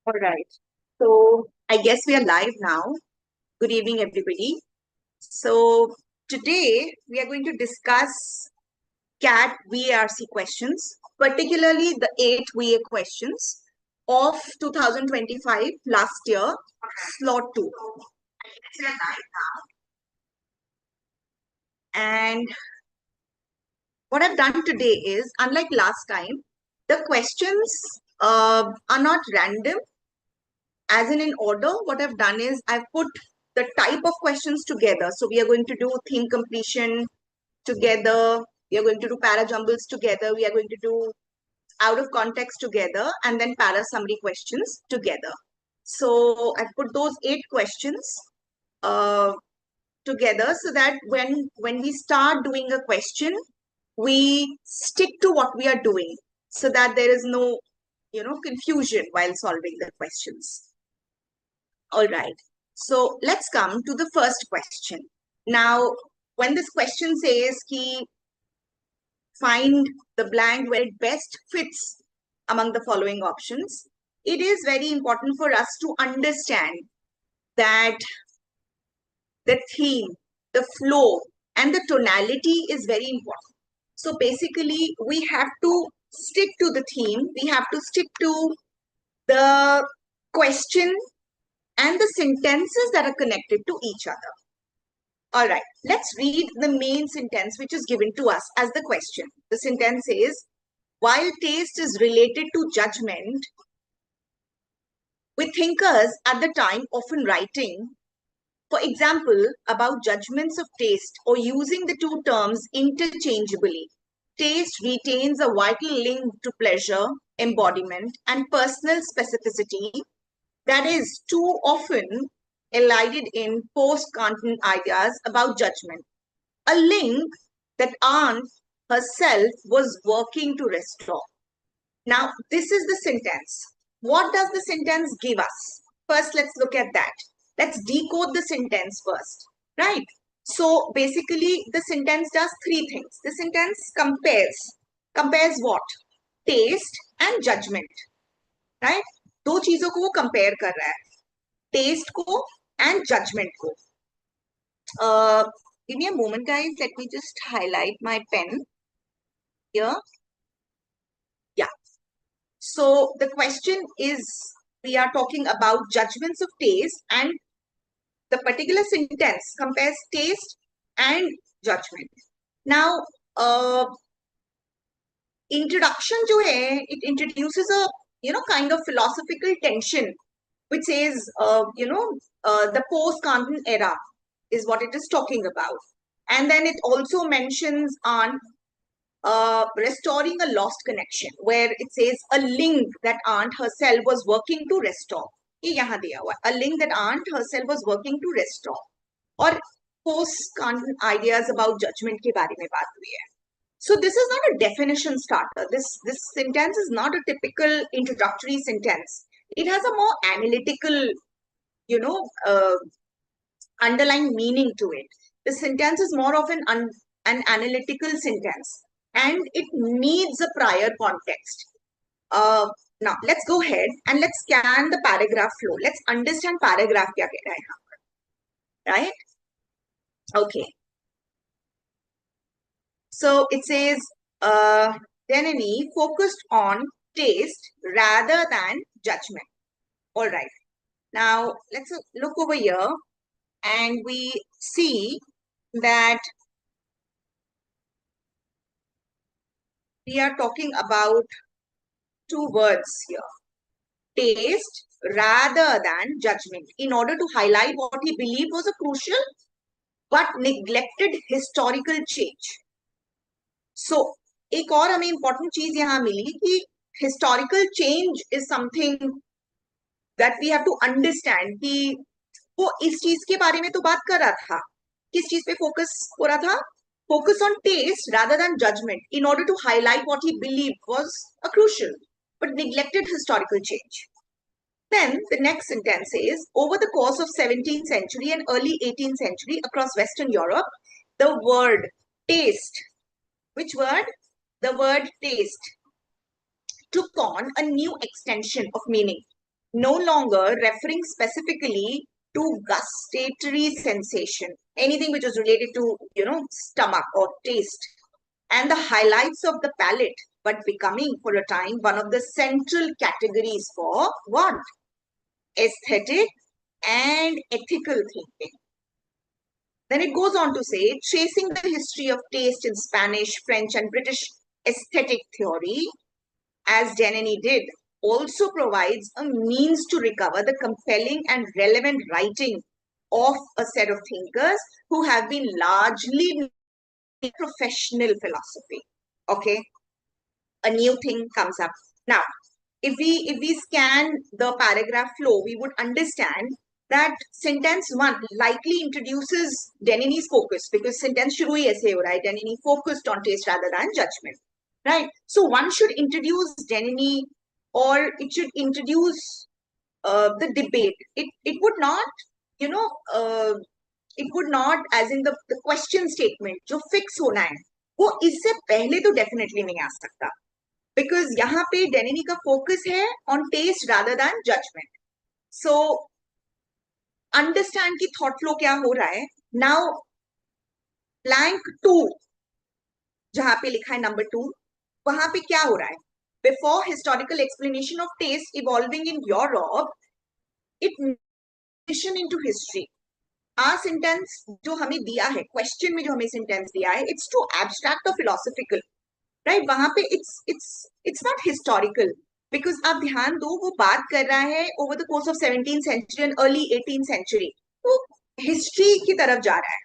All right. So I guess we are live now. Good evening, everybody. So today we are going to discuss CAT VARC questions, particularly the 8 VA questions of 2025 last year, slot 2. We are live now. And what I've done today is, unlike last time, the questions are not random. As in order, what I've done is I've put the type of questions together. So we are going to do theme completion together. We are going to do para jumbles together. We are going to do out of context together, and then para summary questions together. So I've put those 8 questions together so that when we start doing a question, we stick to what we are doing so that there is no confusion while solving the questions. All right. So let's come to the first question. Now, when this question says ki find the blank where it best fits among the following options, it is very important for us to understand that the theme, the flow, and the tonality is very important. So basically, we have to stick to the theme. We have to stick to the question and the sentences that are connected to each other. All right, let's read the main sentence which is given to us as the question. The sentence is, while taste is related to judgment, with thinkers at the time often writing, for example, about judgments of taste or using the two terms interchangeably, taste retains a vital link to pleasure, embodiment, and personal specificity that is too often elided in post-Kantian ideas about judgment. A link that Aunt herself was working to restore. Now, this is the sentence. What does the sentence give us? First, let's look at that. Let's decode the sentence first, right? So, basically, the sentence does 3 things. The sentence compares what? Taste and judgment, right? दो चीजों को वो compare कर रहा है, taste को and judgment को. Give me a moment, guys. Let me just highlight my pen here. Yeah. So the question is, we are talking about judgments of taste, and the particular sentence compares taste and judgment. Now, introduction जो है, it introduces a kind of philosophical tension, which says the post-Kantian era is what it is talking about, and then it also mentions on restoring a lost connection, where it says a link that Aunt herself was working to restore. ये यहाँ दिया हुआ है, a link that Aunt herself was working to restore. और post-Kantian ideas about judgment के बारे में बात हुई है. So this is not a definition starter. This sentence is not a typical introductory sentence. It has a more analytical, underlying meaning to it. The sentence is more of an analytical sentence, and it needs a prior context. Now, let's go ahead and let's scan the paragraph flow. Let's understand paragraph क्या कह रहा है यहाँ पर, right? Okay. So it says, Denny focused on taste rather than judgment. All right. Now, let's look over here and we see that we are talking about 2 words here. Taste rather than judgment, in order to highlight what he believed was a crucial but neglected historical change. So, एक और हमें important चीज यहाँ मिली कि historical change is something that we have to understand कि वो इस चीज के बारे में तो बात कर रहा था, किस चीज पे फोकस हो रहा था? Focus on taste rather than judgment, in order to highlight what he believed was a crucial but neglected historical change. Then the next sentence is, over the course of 17th century and early 18th century across Western Europe, the word taste, which word? The word taste took on a new extension of meaning. no longer referring specifically to gustatory sensation, anything which is related to, stomach or taste, and the highlights of the palate, but becoming for a time one of the central categories for what? Aesthetic and ethical thinking. Then it goes on to say, tracing the history of taste in Spanish, French, and British aesthetic theory, as Denny did, also provides a means to recover the compelling and relevant writing of a set of thinkers who have been largely professional philosophy. Okay, a new thing comes up. Now, if we scan the paragraph flow, we would understand that sentence one likely introduces Denini's focus, because sentence shuru hi aise ho raha hai, Denini focused on taste rather than judgment, right? So one should introduce Denini, or it should introduce the debate. It would not, you know, it would not, as in the question statement जो fix होना है, वो इससे पहले तो definitely नहीं आ सकता, because यहाँ पे डेनिनी का फोकस है on taste rather than judgment. So understand कि thought flow क्या हो रहा है. Now blank 2 जहाँ पे लिखा है number 2, वहां पे क्या हो रहा है? Before historical explanation of taste evolving in Europe, it mission into history. Sentence जो हमें दिया है, क्वेश्चन में जो हमें सेंटेंस दिया है, इट्स टू एब्स्ट्रैक्ट और फिलोसॉफिकल, राइट? वहां पे इट्स नॉट हिस्टोरिकल, बिकॉज आप ध्यान दो, वो बात कर रहा है over the course of 17th century and early 18th century, वो हिस्ट्री की तरफ जा रहा है.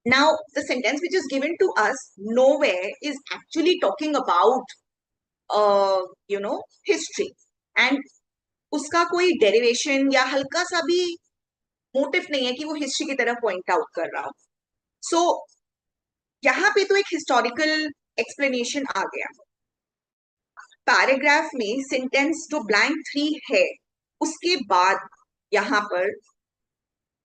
Now the sentence which is given to us nowhere is actually talking about history, and उसका कोई डेरिवेशन या हल्का सा भी मोटिव नहीं है कि वो हिस्ट्री की तरफ पॉइंट आउट कर रहा हो. सो यहाँ पे तो एक हिस्टोरिकल एक्सप्लेनेशन आ गया. पैराग्राफ में सेंटेंस जो ब्लैंक 3 है, उसके बाद यहाँ पर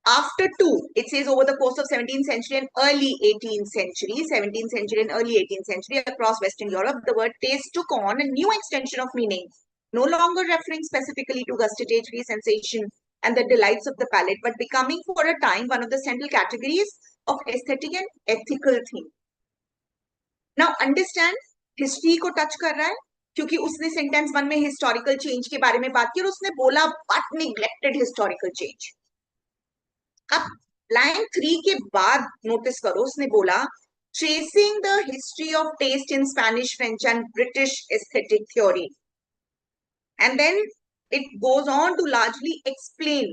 after 2 it says over the course of 17th century and early 18th century, 17th century and early 18th century, across Western Europe, the word taste took on a new extension of meaning, no longer referring specifically to gustatory sensation and the delights of the palate, but becoming for a time one of the central categories of aesthetic and ethical theme. Now understand, history को touch कर रहा है, क्योंकि उसने sentence 1 में historical change के बारे में बात की और उसने बोला but neglected historical change. अब लाइन 3 के बाद नोटिस करो, उसने बोला tracing the history of taste in Spanish, French and British aesthetic theory, and then it goes on to largely explain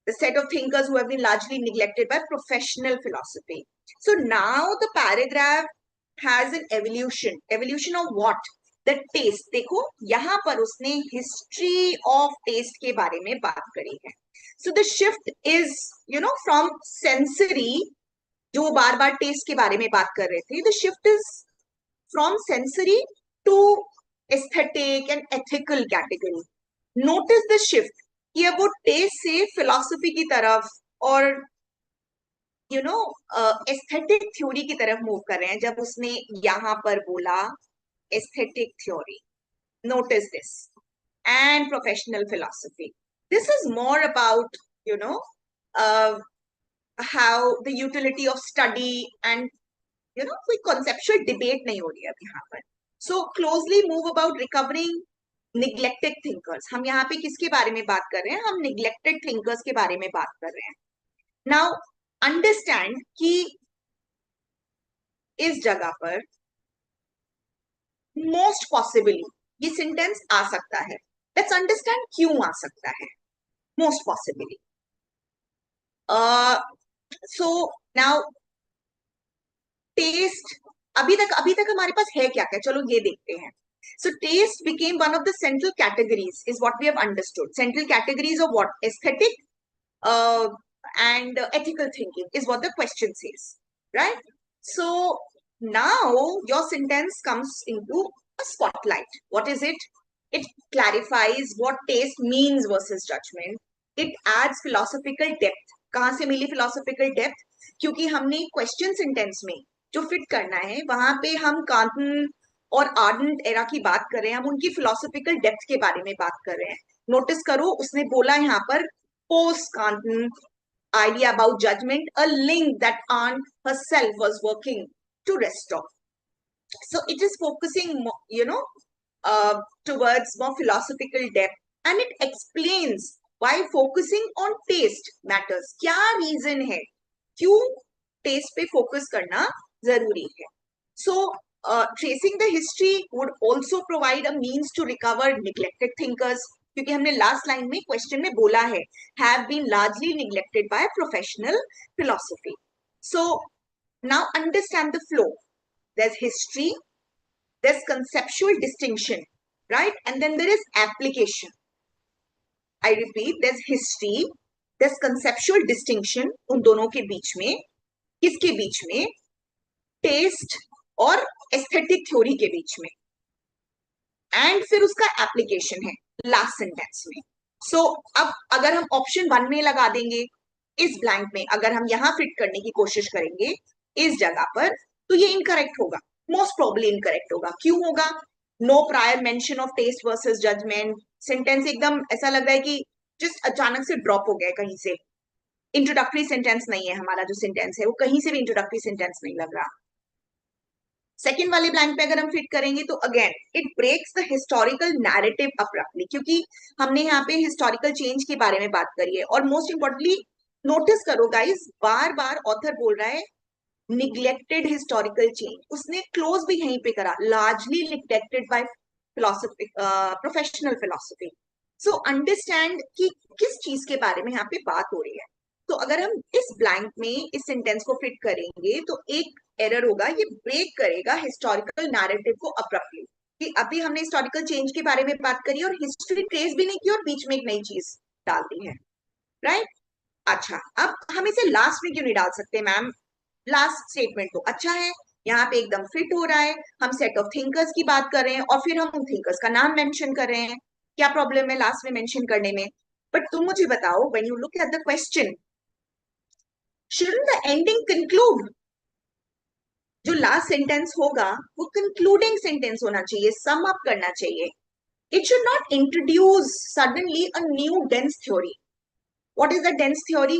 the set of thinkers who have been largely neglected by professional philosophy. So now the paragraph has an evolution. Evolution of what? The taste. देखो यहाँ पर उसने history of taste के बारे में बात करी है. So the shift is, from sensory, जो बार बार taste के बारे में बात कर रहे थे, the shift is from sensory to aesthetic and ethical category. Notice the shift कि अब वो taste से philosophy की तरफ और एस्थेटिक थ्योरी की तरफ मूव कर रहे हैं. जब उसने यहाँ पर बोला aesthetic theory, notice this, and professional philosophy, this is more about how the utility of study and कोई कॉन्सेप्चुअल डिबेट नहीं हो रही है अब यहाँ पर. So closely move about recovering neglected thinkers. हम यहाँ पे किसके बारे में बात कर रहे हैं? हम निग्लेक्टेड थिंकर्स के बारे में बात कर रहे हैं. नाउ अंडरस्टैंड कि इस जगह पर मोस्ट पॉसिबली ये सेंटेंस आ सकता है. लेट्स अंडरस्टैंड क्यों आ सकता है most possibly. So now taste अभी तक हमारे पास है क्या क्या, चलो ये देखते हैं. So taste became one of the central categories, is what we have understood. Central categories of what? Aesthetic and ethical thinking is what the question says, right? So now your sentence comes into a spotlight. What is it? It clarifies what taste means versus judgment. It adds philosophical depth. कहाँ से मिली philosophical depth? क्योंकि हमने question sentence में जो fit करना है, वहां पे हम कांटन और आर्डेंट एरा की बात कर रहे हैं, हम उनकी फिलोसॉफिकल डेप्थ के बारे में बात कर रहे हैं. नोटिस करो उसने बोला यहाँ पर post कांटन idea about judgment, a link that Aunt herself was working to restore. So it is focusing more, towards more philosophical depth, and it explains why focusing on taste matters. क्या reason है क्यों taste पे focus करना जरूरी है. So tracing the history would also provide a means to recover neglected thinkers. क्योंकि हमने last line में क्वेश्चन में बोला है have been largely neglected by professional philosophy. So now understand the flow. There's history, there's conceptual distinction, right? And then there is application. I repeat, there's history, there's conceptual distinction उन दोनों के बीच में, किसके बीच में? Test और aesthetic theory के बीच में, and फिर उसका एप्लीकेशन है लास्ट सेंटेंस में. सो अब अगर हम ऑप्शन 1 में लगा देंगे इस ब्लैंक में, अगर हम यहां फिट करने की कोशिश करेंगे इस जगह पर, तो ये इनकरेक्ट होगा, मोस्ट प्रोबेबली इनकरेक्ट होगा. क्यों होगा? No prior mention of taste versus judgement. Sentence एकदम ऐसा लग रहा है कि जस्ट अचानक से ड्रॉप हो गया कहीं से. इंट्रोडक्टरी सेंटेंस नहीं है हमारा, जो सेंटेंस है वो कहीं से भी इंट्रोडक्टरी सेंटेंस नहीं लग रहा. सेकेंड वाले ब्लैंक पे अगर हम फिट करेंगे तो again it breaks the historical narrative abruptly, क्योंकि हमने यहाँ पे हिस्टोरिकल चेंज के बारे में बात करी है. और मोस्ट इंपॉर्टेंटली नोटिस करो गाइस, बार बार ऑथर बोल रहा है निग्लेक्टेड हिस्टोरिकल चेंज. उसने क्लोज भी यहीं पे करा, largely neglected by philosophy, professional philosophy. So understand कि किस चीज के बारे में यहाँ पे बात हो रही है. तो अगर हम इस ब्लैंक में इस सेंटेंस को फिट करेंगे तो एक एरर होगा, ये ब्रेक करेगा हिस्टोरिकल नैरेटिव को अब्रप्टली, कि अभी हमने हिस्टोरिकल चेंज के बारे में बात करी और हिस्ट्री ट्रेस भी नहीं की और बीच में एक नई चीज डाल दी है, राइट? अच्छा, अब हम इसे लास्ट में क्यों नहीं डाल सकते मैम? लास्ट स्टेटमेंट तो अच्छा है, यहाँ पे एकदम फिट हो रहा है, हम सेट ऑफ थिंकर्स की बात कर रहे हैं और फिर हम उन थिंकर्स का नाम मेंशन कर रहे हैं. क्या प्रॉब्लम है लास्ट में मेंशन करने में? बट तुम मुझे बताओ, when you look at the question, shouldn't the ending conclude? जो लास्ट सेंटेंस होगा वो कंक्लूडिंग सेंटेंस होना चाहिए, सम अप करना चाहिए. It should not introduce suddenly a new dense theory. What is the dense theory?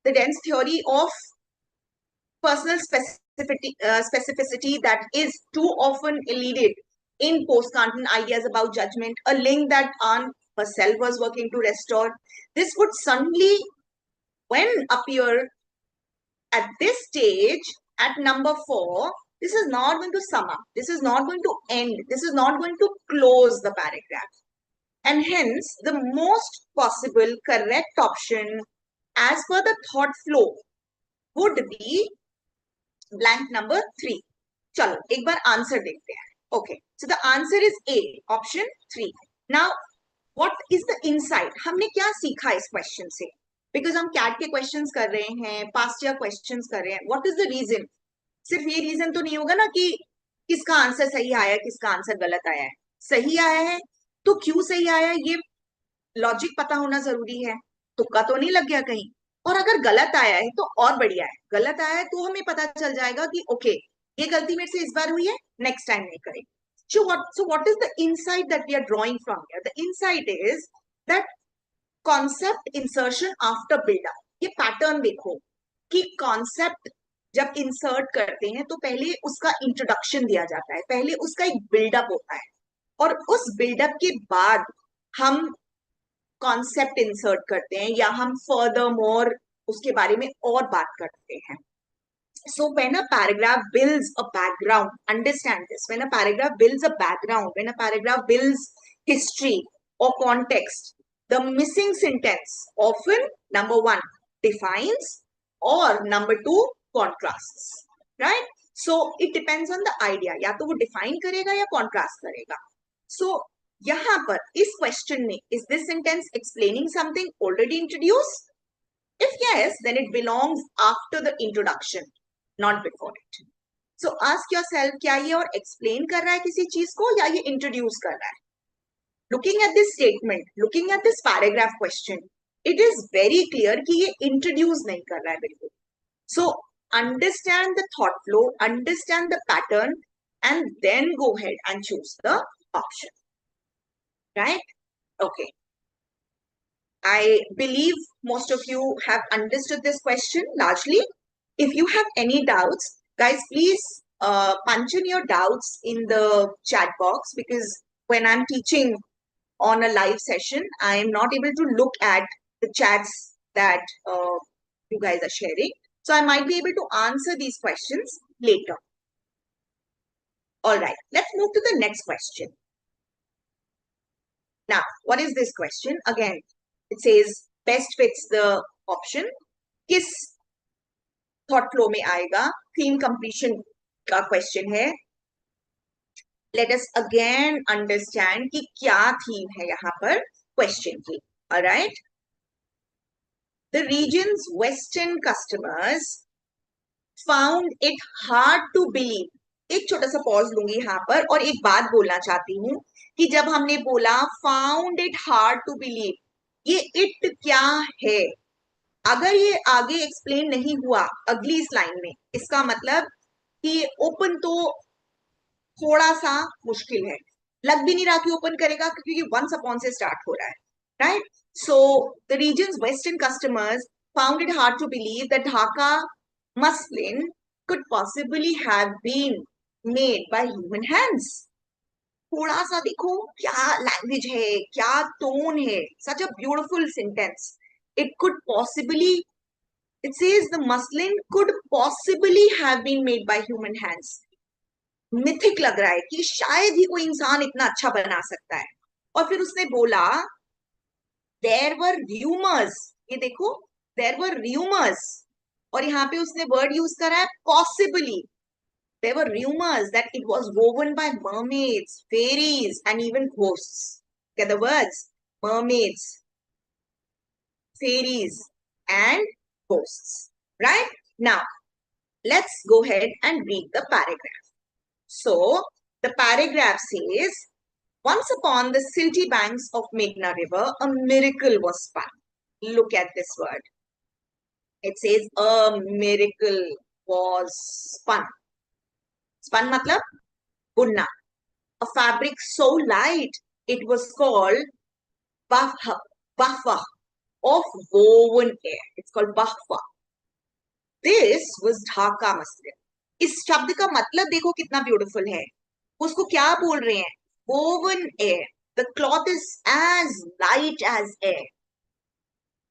The dense theory of personal specificity that is too often elided in post-Kantian ideas about judgment, a link that Aunt herself was working to restore. This would suddenly, when appear at this stage, at number 4, this is not going to sum up, this is not going to end, this is not going to close the paragraph. And hence, the most possible correct option as per the thought flow would be blank number 3. चलो एक बार answer देखते हैं. Okay, so the answer is A, option 3. Now, what is the insight? हमने क्या सीखा इस question से? Because हम कैट के क्वेश्चंस कर रहे हैं, पास्ट ईयर क्वेश्चंस कर रहे हैं. What is the reason? सिर्फ ये रीजन तो नहीं होगा ना कि किसका आंसर सही आया, किसका आंसर गलत आया है. सही आया है तो क्यों सही आया है, ये लॉजिक पता होना जरूरी है. तुक्का तो नहीं लग गया कहीं. और अगर गलत आया है तो और बढ़िया है. गलत आया है तो हमें पता चल जाएगा कि ओके, ये गलती मेरे से इस बार हुई है, नेक्स्ट टाइम नहीं करेंगे. So what is the insight that we are drawing from here? The insight is that concept insertion after buildup. ये पैटर्न देखो कि कॉन्सेप्ट जब इंसर्ट करते हैं तो पहले उसका इंट्रोडक्शन दिया जाता है, पहले उसका एक बिल्डअप होता है और उस बिल्डअप के बाद हम कॉन्सेप्ट इंसर्ट करते हैं या हम फर्दर मोर उसके बारे में और बात करते हैं. So when a paragraph builds a background, understand this, when a paragraph builds a background, when a paragraph builds history or context, the missing sentence often, number 1, defines, or number 2, contrasts, right? So it depends on the idea, या तो वो define करेगा या contrast करेगा. So यहाँ पर इस question में, is this sentence explaining something already introduced? If yes, then it belongs after the introduction, not before it. So ask yourself, क्या ये और explain कर रहा है किसी चीज को या ये introduce कर रहा है? Looking at this statement, looking at this paragraph question, it is very clear कि ये introduce नहीं कर रहा है बिल्कुल. So understand the thought flow, understand the pattern, and then go ahead and choose the option. Right? Okay. I believe most of you have understood this question largely. If you have any doubts, guys, please punch in your doubts in the chat box, because when I'm teaching on a live session, I am not able to look at the chats that you guys are sharing. So I might be able to answer these questions later. All right, let's move to the next question. Now, what is this question? Again, it says best fits the option. किस thought flow में आएगा? Theme completion का question है. Let us again understand कि क्या theme है यहाँ पर question की. All right. The region's Western customers found it hard to believe. एक छोटा सा पॉज लूंगी यहाँ पर और एक बात बोलना चाहती हूँ कि जब हमने बोला found it hard to believe, ये इट क्या है? अगर ये आगे एक्सप्लेन नहीं हुआ अगली इस लाइन में, इसका मतलब कि ओपन तो थोड़ा सा मुश्किल है, लग भी नहीं रहा कि ओपन करेगा क्योंकि वंस अपॉन से स्टार्ट हो रहा है, right? So the reasons western customers found it hard to believe that Dhaka muslin could possibly have been made by human hands. थोड़ा सा देखो क्या लैंग्वेज है, क्या टोन है, such a beautiful sentence. It could possibly, it says the muslin could possibly have been made by human hands. Mythic लग रहा है कि शायद ही कोई इंसान इतना अच्छा बना सकता है. और फिर उसने बोला there were rumors, ये देखो there were rumors, और यहाँ पे उसने वर्ड यूज करा है possibly. There were rumors that it was woven by mermaids, fairies, and even ghosts. Get the words? Mermaids, fairies, and ghosts. Right? Now, let's go ahead and read the paragraph. So, the paragraph says, once upon the silty banks of Meghna River, a miracle was spun. Look at this word. It says, a miracle was spun. Spun matlab bunna. A fabric so light, it was called bahfa, of woven air. It's called bahfa. This was Dhaka muslin. इस शब्द का मतलब देखो कितना beautiful है. उसको क्या बोल रहे हैं? Woven air. The cloth is as light as air.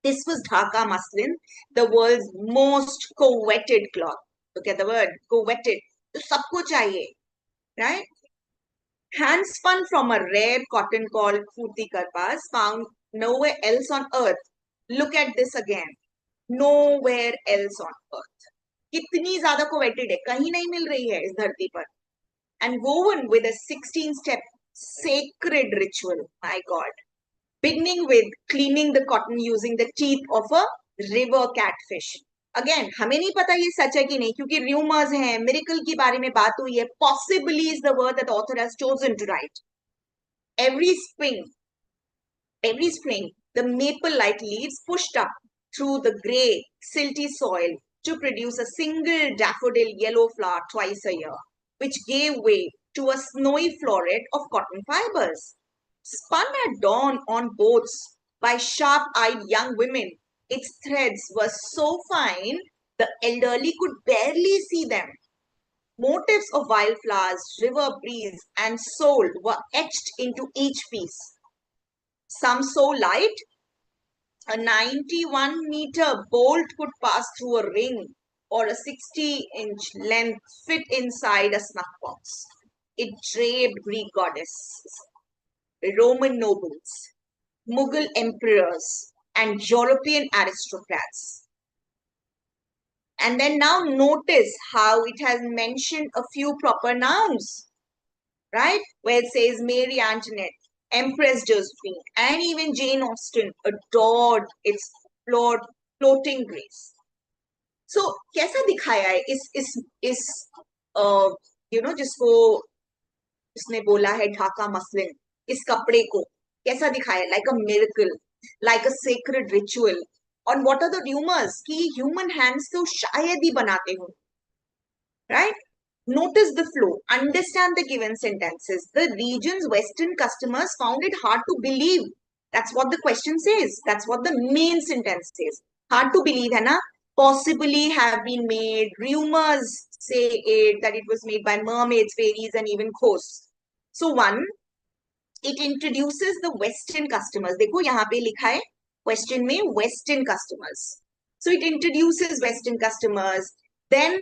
This was Dhaka muslin, the world's most coveted cloth. Look at the word, coveted. तो सबको चाहिए, right? Hand spun from a rare cotton called Furti Karpas, found nowhere else on earth. Look at this again. Nowhere else on earth. कितनी ज्यादा coveted है, कहीं नहीं मिल रही है इस धरती पर. And woven with a 16-step sacred ritual. My God. Beginning with cleaning the cotton using the teeth of a river catfish. Again हमें नहीं पता ये सच है कि नहीं, क्योंकि रूमर्स हैं, मिरेकल के बारे में बात हुई है. Possibly is the word that author has chosen to write. Every spring the maple like leaves pushed up through the grey silty soil to produce a single daffodil yellow flower twice a year, which gave way to a snowy floret of cotton fibers. Spun at dawn on boats by sharp-eyed young women, its threads were so fine the elderly could barely see them. Motifs of wildflowers, river breeze, and soul were etched into each piece. Some so light, a 91-meter bolt could pass through a ring, or a 60-inch length fit inside a snuff box. It draped Greek goddesses, Roman nobles, Mughal emperors, and European aristocrats. And then now notice how it has mentioned a few proper nouns, right? Where it says Mary Antoinette, Empress Josephine, and even Jane Austen adored its floating grace. So, कैसा दिखाया है इस जिसको इसने बोला है Dhaka muslin, इस कपड़े को कैसा दिखाया? Like a miracle, like a sacred ritual. और व्हाट आर द रूमर्स कि ह्यूमन हैंड्स तो शायद ही बनाते हो, right? Notice the flow. Understand the given sentences. The region's Western customers found it hard to believe. That's what the question says. That's what the main sentence says. Hard to believe, है ना? Possibly have been made. Rumors say it that it was made by mermaids, fairies, and even ghosts. So one, it introduces the Western customers. देखो यहाँ पे लिखा है question में Western customers. So it introduces Western customers. Then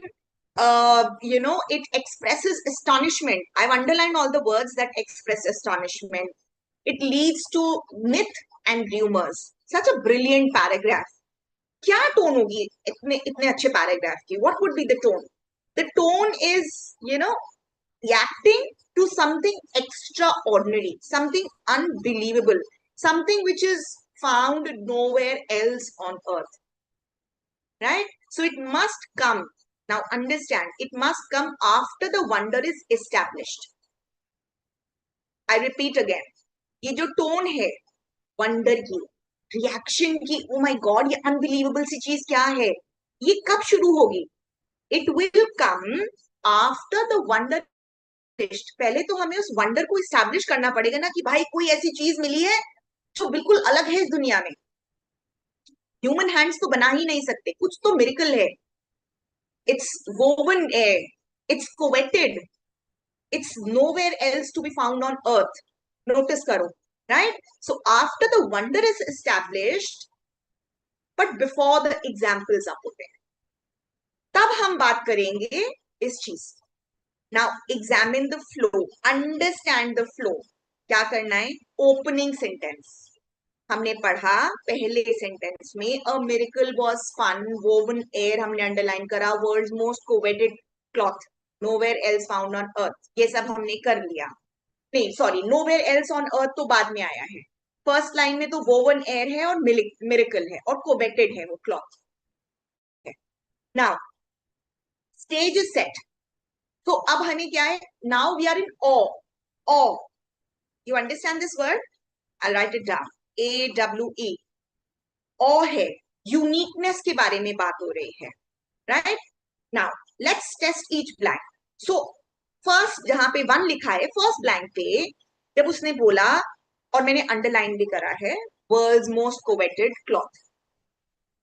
it expresses astonishment. I've underlined all the words that express astonishment. It leads to myth and rumors. Such a brilliant paragraph. क्या tone होगी इतने अच्छे paragraph की? What would be the tone? The tone is, reacting to something extraordinary, something unbelievable, something which is found nowhere else on earth. Right? So it must come. Now understand, it must come after the wonder is established. I repeat again, ये जो tone है wonder की, reaction की, oh my god, ये unbelievable सी चीज क्या है, ये कब शुरू होगी? It will come after the wonder. पहले तो हमें उस वंडर को इस्टेब्लिश करना पड़ेगा ना कि भाई कोई ऐसी चीज मिली है जो बिल्कुल अलग है इस दुनिया में. ह्यूमन हैंड्स तो बना ही नहीं सकते, कुछ तो मिरेकल है. It's woven air. It's coveted. It's nowhere else to be found on earth. Notice karo, right? So after the wonder is established, but before the examples are put in, तब हम बात करेंगे इस चीज. Now examine the flow. Understand the flow. क्या करना है? Opening sentence. हमने पढ़ा पहले सेंटेंस में a miracle was spun, woven air हमने अंडरलाइन करा, world's most coveted cloth, nowhere else found on earth. ये सब हमने कर लिया. नहीं sorry, nowhere else on earth तो बाद में आया है. फर्स्ट लाइन में तो woven air है और miracle है और coveted है वो cloth. Now stage is set. तो अब हमें क्या है? Now we are in awe. Awe. You understand this word? I'll write it down. AWE. awe है, यूनिकनेस के बारे में बात हो रही है. Right? Now let's test each blank. So first जहां पे 1 लिखा है, फर्स्ट ब्लैंक पे जब उसने बोला, और मैंने अंडरलाइन भी करा है, world's most coveted cloth.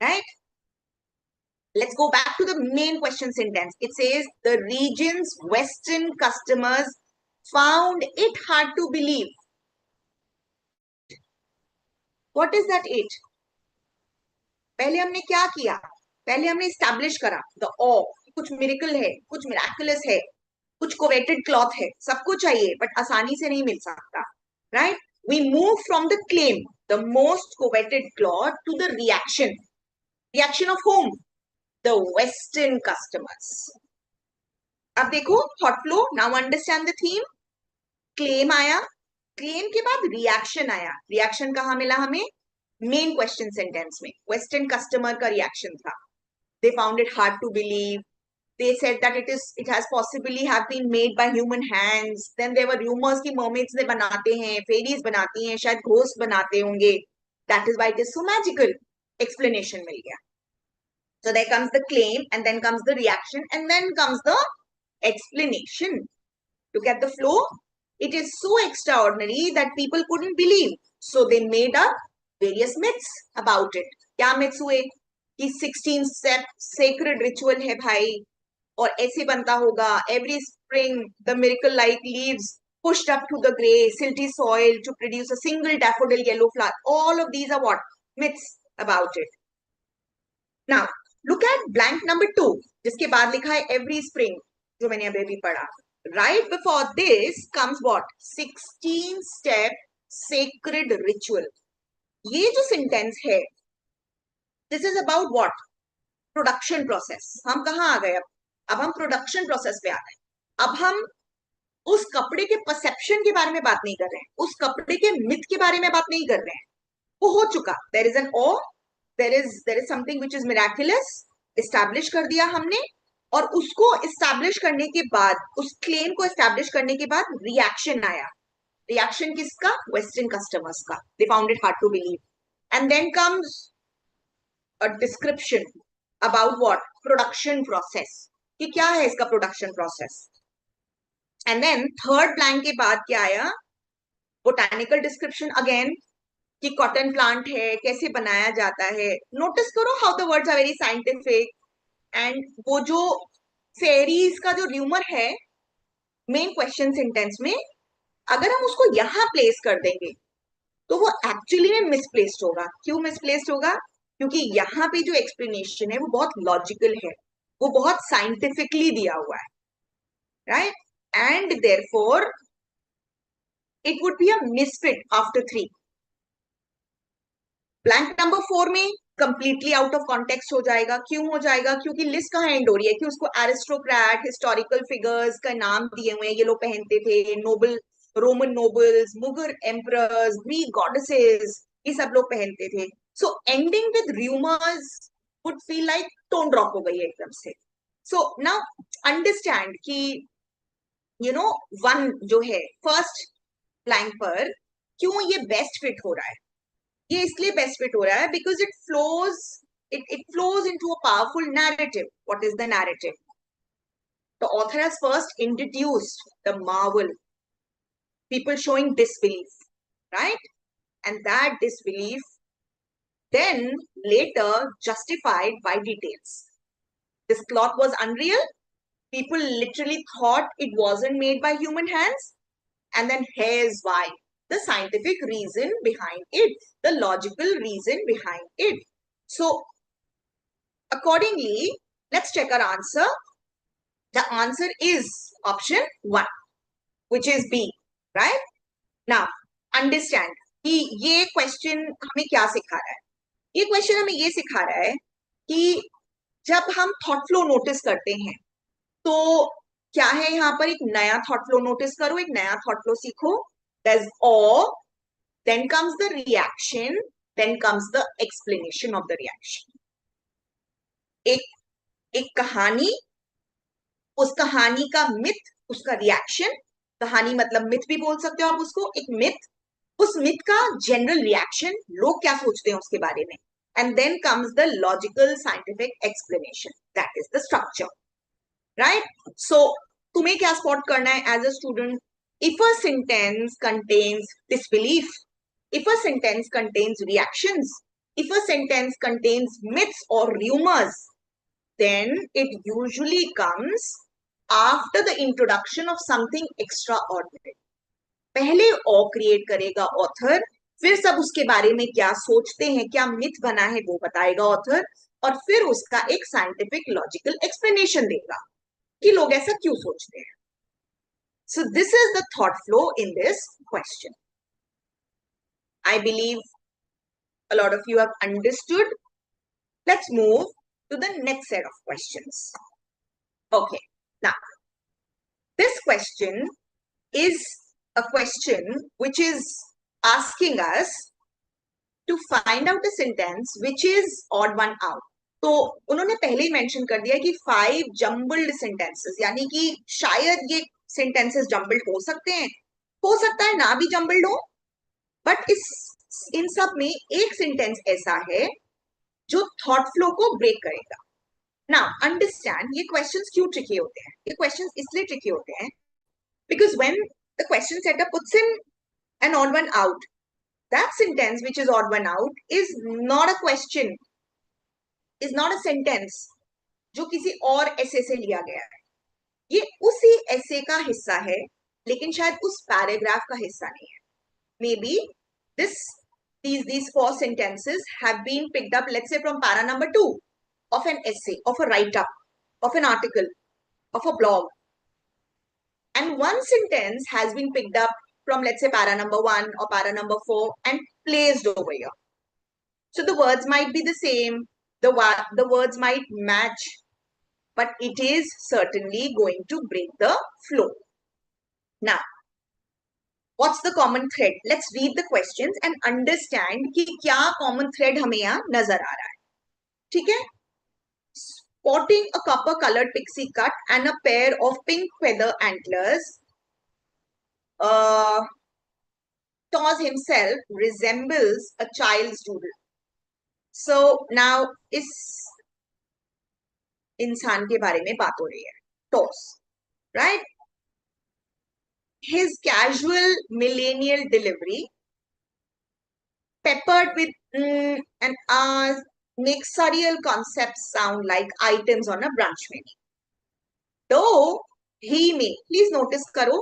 Right? Let's go back to the main question sentence. It says the region's Western customers found it hard to believe. What is that it? पहले हमने क्या किया? पहले हमने स्टैब्लिश करा द ऑ. कुछ मिरेकल है, कुछ मिराकुलस है, कुछ कोवेटेड क्लॉथ है, सबको चाहिए बट आसानी से नहीं मिल सकता. Right? We move from the claim the most coveted cloth to the reaction. Reaction of whom? The western customers. अब देखो thought flow. Now understand the theme. Claim आया, क्लेम के बाद रिएक्शन आया. रिएक्शन कहाँ मिला हमें? मेन क्वेश्चन सेंटेंस में. वेस्टर्न कस्टमर का रिएक्शन था. They found it hard to believe. They said that it has possibly have been made by human hands. Then there were rumors कि mermaids ने बनाते हैं, fairies बनाती हैं, शायद ghosts बनाते होंगे. That is why it is so magical. Explanation मिल गया. So there comes the claim, and then comes the reaction, and then comes the explanation. Look at the flow. It is so extraordinary that people couldn't believe. So they made up various myths about it. क्या myths हुए? कि 16 step sacred ritual है भाई, और ऐसे बनता होगा. Every spring the miracle like leaves pushed up to the grey silty soil to produce a single daffodil yellow flower. All of these are what? Myths about it. Now look at blank number 2 जिसके बाद लिखा है every spring, जो मैंने अभी पढ़ा. Right before this comes what? 16 step sacred ritual. ये जो sentence है, this is about what? Production process. हम कहाँ आ गए? अब हम प्रोडक्शन प्रोसेस पे आ गए. अब हम उस कपड़े के परसेप्शन के बारे में बात नहीं कर रहे हैं, उस कपड़े के मिथ के बारे में बात नहीं कर रहे हैं. वो हो चुका. There is an O, there is something which is miraculous. Establish कर दिया हमने, और उसको एस्टैब्लिश करने के बाद, उस क्लेम को एस्टैब्लिश करने के बाद रिएक्शन आया. रिएक्शन किसका? वेस्टर्न कस्टमर्स का. They found it hard to believe. And then comes a description about what? Production process. कि क्या है इसका production process. And then third plan के बाद क्या आया? Botanical description again. कि कॉटन प्लांट है, कैसे बनाया जाता है. नोटिस करो how the words are very scientific. And वो जो फेरीज का जो र्यूमर है मेन क्वेश्चन सेंटेंस में, अगर हम उसको यहाँ प्लेस कर देंगे तो वो एक्चुअली में मिसप्लेस्ड होगा. क्यों मिसप्लेस्ड होगा? क्योंकि यहाँ पे जो एक्सप्लेनेशन है वो बहुत लॉजिकल है, वो बहुत साइंटिफिकली दिया हुआ है, right? And therefore it would be a misfit after 3. Blank number 4 में कंप्लीटली आउट ऑफ कॉन्टेक्स्ट हो जाएगा. क्यों हो जाएगा? क्योंकि लिस्ट कहाँ एंड हो रही है कि उसको एरिस्टोक्रेट, हिस्टोरिकल फिगर्स का नाम दिए हुए हैं, ये लोग पहनते थे, noble, Roman nobles, Mughal emperors, Greek goddesses, ये सब लोग पहनते थे. So ending with rumours would feel like tone drop हो गई है एकदम से. सो नाउ अंडरस्टैंड कि वन जो है फर्स्ट ब्लैंक पर क्यों ये बेस्ट फिट हो रहा है. ये इसलिए बेस्ट फिट हो रहा है because it flows into a powerful narrative. What is the narrative? The author has first introduced the marvel, people showing disbelief, right? And that disbelief then later justified by details. This cloth was unreal. People literally thought it wasn't made by human hands. And then here's why. The scientific reason behind it, the logical reason behind it. So accordingly, let's check our answer. The answer is option 1, which is B, right? Now, understand कि ये question हमें क्या सिखा रहा है. ये question हमें ये सिखा रहा है कि जब हम थॉट फ्लो नोटिस करते हैं तो क्या है, यहाँ पर एक नया थॉट फ्लो नोटिस करो, एक नया थॉट फ्लो सीखो. There's awe, then comes the reaction, then comes the explanation of the reaction. एक कहानी, उस कहानी का मिथ, उसका रिएक्शन. कहानी मतलब मिथ भी बोल सकते हो आप उसको, एक मिथ, उस मिथ का जनरल रिएक्शन, लोग क्या सोचते हैं उसके बारे में. And then comes the logical scientific explanation. That is the structure, right? So तुम्हें क्या स्पॉट करना है as a student? If a sentence contains disbelief, if a sentence contains reactions, if a sentence contains myths or rumors, then it usually comes after the introduction of something extraordinary. पहले ऑ create करेगा author, फिर सब उसके बारे में क्या सोचते हैं, क्या मिथ बना है वो बताएगा ऑथर, और फिर उसका एक साइंटिफिक लॉजिकल एक्सप्लेनेशन देगा कि लोग ऐसा क्यों सोचते हैं. So this is the thought flow in this question. I believe a lot of you have understood. Let's move to the next set of questions. Okay, now this question is a question which is asking us to find out a sentence which is odd one out. तो उन्होंने पहले ही mention कर दिया कि 5 jumbled sentences, यानी कि शायद ये सेंटेंसेस जम्बल्ड हो सकते हैं, हो सकता है ना भी जम्बल्ड हो, बट इन सब में एक सेंटेंस ऐसा है जो थॉट फ्लो को ब्रेक करेगा. नाउ अंडरस्टैंड ये क्वेश्चंस क्यों ट्रिकी होते हैं. ये क्वेश्चंस इसलिए ट्रिकी होते हैं because when the question setter puts in an odd one out, that sentence which is odd one out is not a question, is not a sentence जो किसी और ऐसे से लिया गया है. ये उसी ऐसे का हिस्सा है लेकिन शायद उस पैराग्राफ का हिस्सा नहीं है. Maybe these 4 sentences have been picked up, let's say from para number 2 of an essay, of a write-up, of an article, of a blog. And one sentence has been picked up from, let's say, para number 1 or para number 4 and placed over here. So the words might be the same, the words might match, but it is certainly going to break the flow. Now, what's the common thread? Let's read the questions and understand कि क्या common thread हमें यहाँ नजर आ रहा है. ठीक है? Spotting a copper-colored pixie cut and a pair of pink feather antlers, Toz himself resembles a child's doodle. So now इस इंसान के बारे में बात हो रही है, Toz, right? His casual millennial delivery peppered with and make surreal concepts sound like items on a brunch menu. तो ही में प्लीज नोटिस करो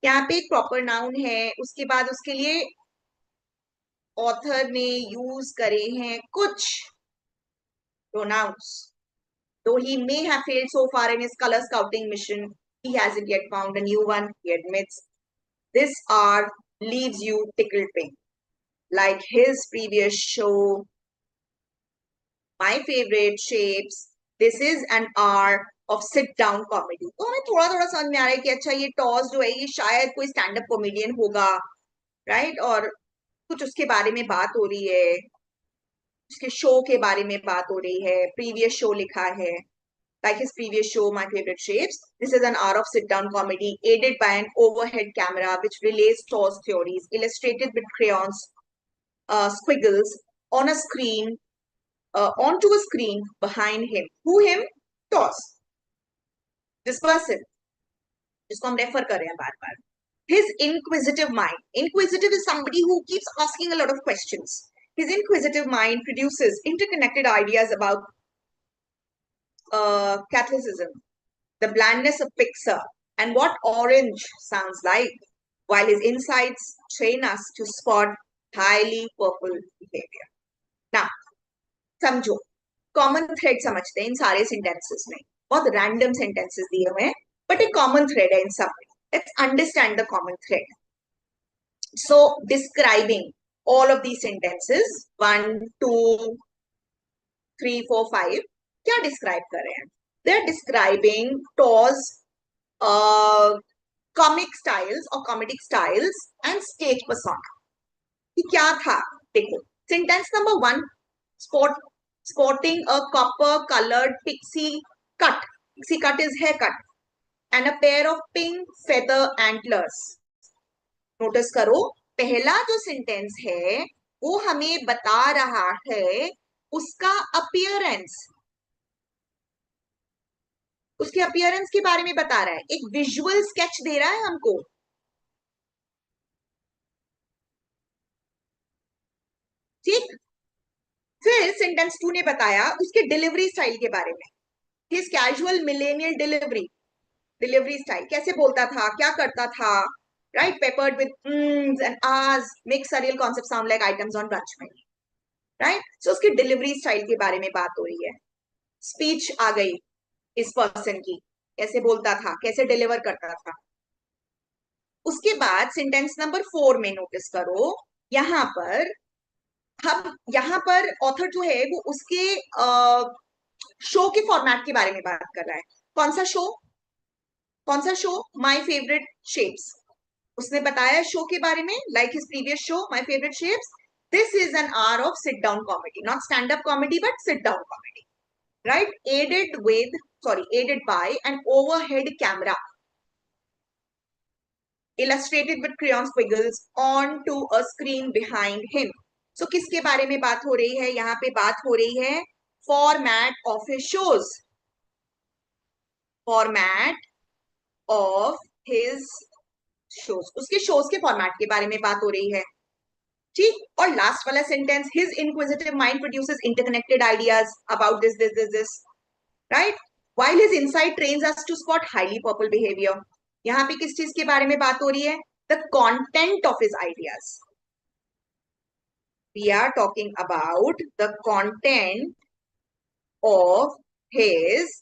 यहाँ पे एक प्रॉपर नाउन है, उसके बाद उसके लिए ऑथर ने यूज करे हैं कुछ pronouns. Though he may have failed so far in his color scouting mission, he hasn't yet found a new one, he admits. This R leaves you tickled pink. Like his previous show, my favorite shapes, this is an R of sit-down comedy. तो हमें थोड़ा थोड़ा समझ में आ रहा है कि अच्छा ये टॉस जो है ये शायद कोई स्टैंड अप कॉमेडियन होगा, राइट? और कुछ उसके बारे में बात हो रही है, उसके शो के बारे में बात हो रही है, प्रीवियस शो लिखा है. Like his previous show, My Favorite Shapes, this is an hour of sit-down comedy aided by an overhead camera which relays Taw's theories, illustrated with crayons, squiggles on a screen, onto a screen behind him. Who him? Taw's. This person, जिसको हम refer कर रहे हैं बार बार. His inquisitive mind. Inquisitive is somebody who keeps asking a lot of questions. His inquisitive mind produces interconnected ideas about Catholicism, the blandness of Pixar, and what orange sounds like, while his insights train us to spot highly purple behavior. Now, समझो, common thread समझते हैं इन सारे sentences में. बहुत random sentences दिए हुए हैं, but एक common thread है इन सब में. Let's understand the common thread. So, describing all of these sentences, 1, 2, 3, 4, 5, क्या describe कर रहे हैं? They're describing Taw's comic styles or comedic styles and stage persona. कि क्या था? देखो, sentence number 1, sporting a copper colored pixie cut. Pixie cut is haircut. And a pair of pink feather antlers. Notice करो, पहला जो sentence है, वो हमें बता रहा है उसका appearance. उसके अपीयरेंस के बारे में बता रहा है, एक विजुअल स्केच दे रहा है हमको. ठीक. फिर सेंटेंस 2 ने बताया उसके डिलीवरी स्टाइल के बारे में. His casual millennial delivery style, कैसे बोलता था, क्या करता था, right? Peppered with and ahs, make serious concept sound like items on brunch menu, right? So उसके डिलीवरी स्टाइल के बारे में बात हो रही है. स्पीच आ गई इस पर्सन की, कैसे बोलता था, कैसे डिलीवर करता था. उसके बाद सेंटेंस नंबर 4 में नोटिस करो, यहां पर ऑथर जो है वो उसके शो के फॉर्मेट के बारे में बात कर रहा है. कौन सा शो? My favourite shapes. उसने बताया शो के बारे में, like his previous show my favourite shapes. This is an R of sit down comedy, not stand up comedy but sit down comedy, right? aided by an overhead camera illustrated with crayon squiggles onto a screen behind him. So किसके बारे में बात हो रही है? यहाँ पे बात हो रही है format of his shows. Format of his shows, उसके शोज के फॉर्मेट के बारे में बात हो रही है. ठीक. और लास्ट वाला sentence, his inquisitive mind produces interconnected ideas about this, right? While his insight trains us to spot highly purple behaviour. यहाँ पे किस चीज के बारे में बात हो रही है? The content of his ideas. We are talking about the content of his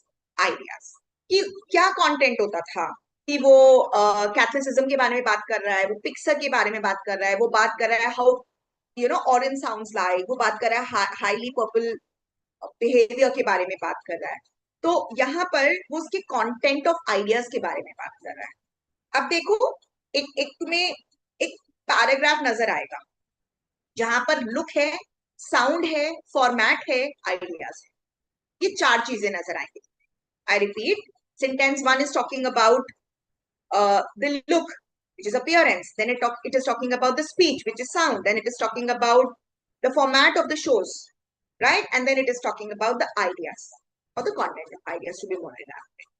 ideas. कि क्या कंटेंट होता था? कि वो कैथलिसिज्म के बारे में बात कर रहा है, वो पिक्सर के बारे में बात कर रहा है, वो बात कर रहा है हाउ ऑरेंज साउंड्स लाइक, वो बात कर रहा है हाईली पर्पल बिहेवियर के बारे में बात कर रहा है. तो यहाँ पर वो उसके कंटेंट ऑफ आइडियाज के बारे में बात कर रहा है. अब देखो, एक तुम्हें एक पैराग्राफ नजर आएगा जहां पर लुक है, साउंड है, फॉर्मेट है, आइडियाज है. ये 4 चीजें नजर आएंगी. I repeat, sentence 1 is talking about the look, which is appearance. Then it is talking about the speech, which is sound. Then it is talking about the format of the shows, right? And then it is talking about the ideas or the content of ideas to be more elaborate.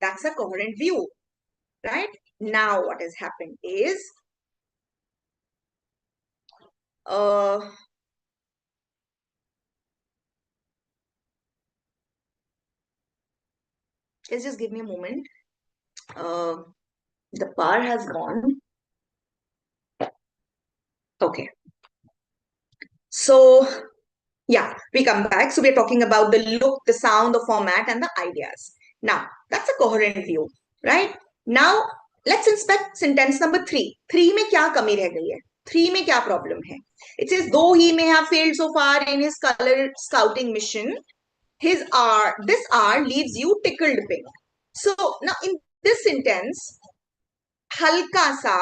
That's a coherent view, right? Now what has happened is Just give me a moment. The power has gone. Okay. So yeah, we come back. So we're talking about the look, the sound, the format, and the ideas. Now, that's a coherent view, right? Now, let's inspect sentence number 3. 3 में क्या कमी रह गई है? 3 में क्या problem है? It says, though he may have failed so far in his color scouting mission, this R leaves you tickled pink. So, now in this sentence, हल्का सा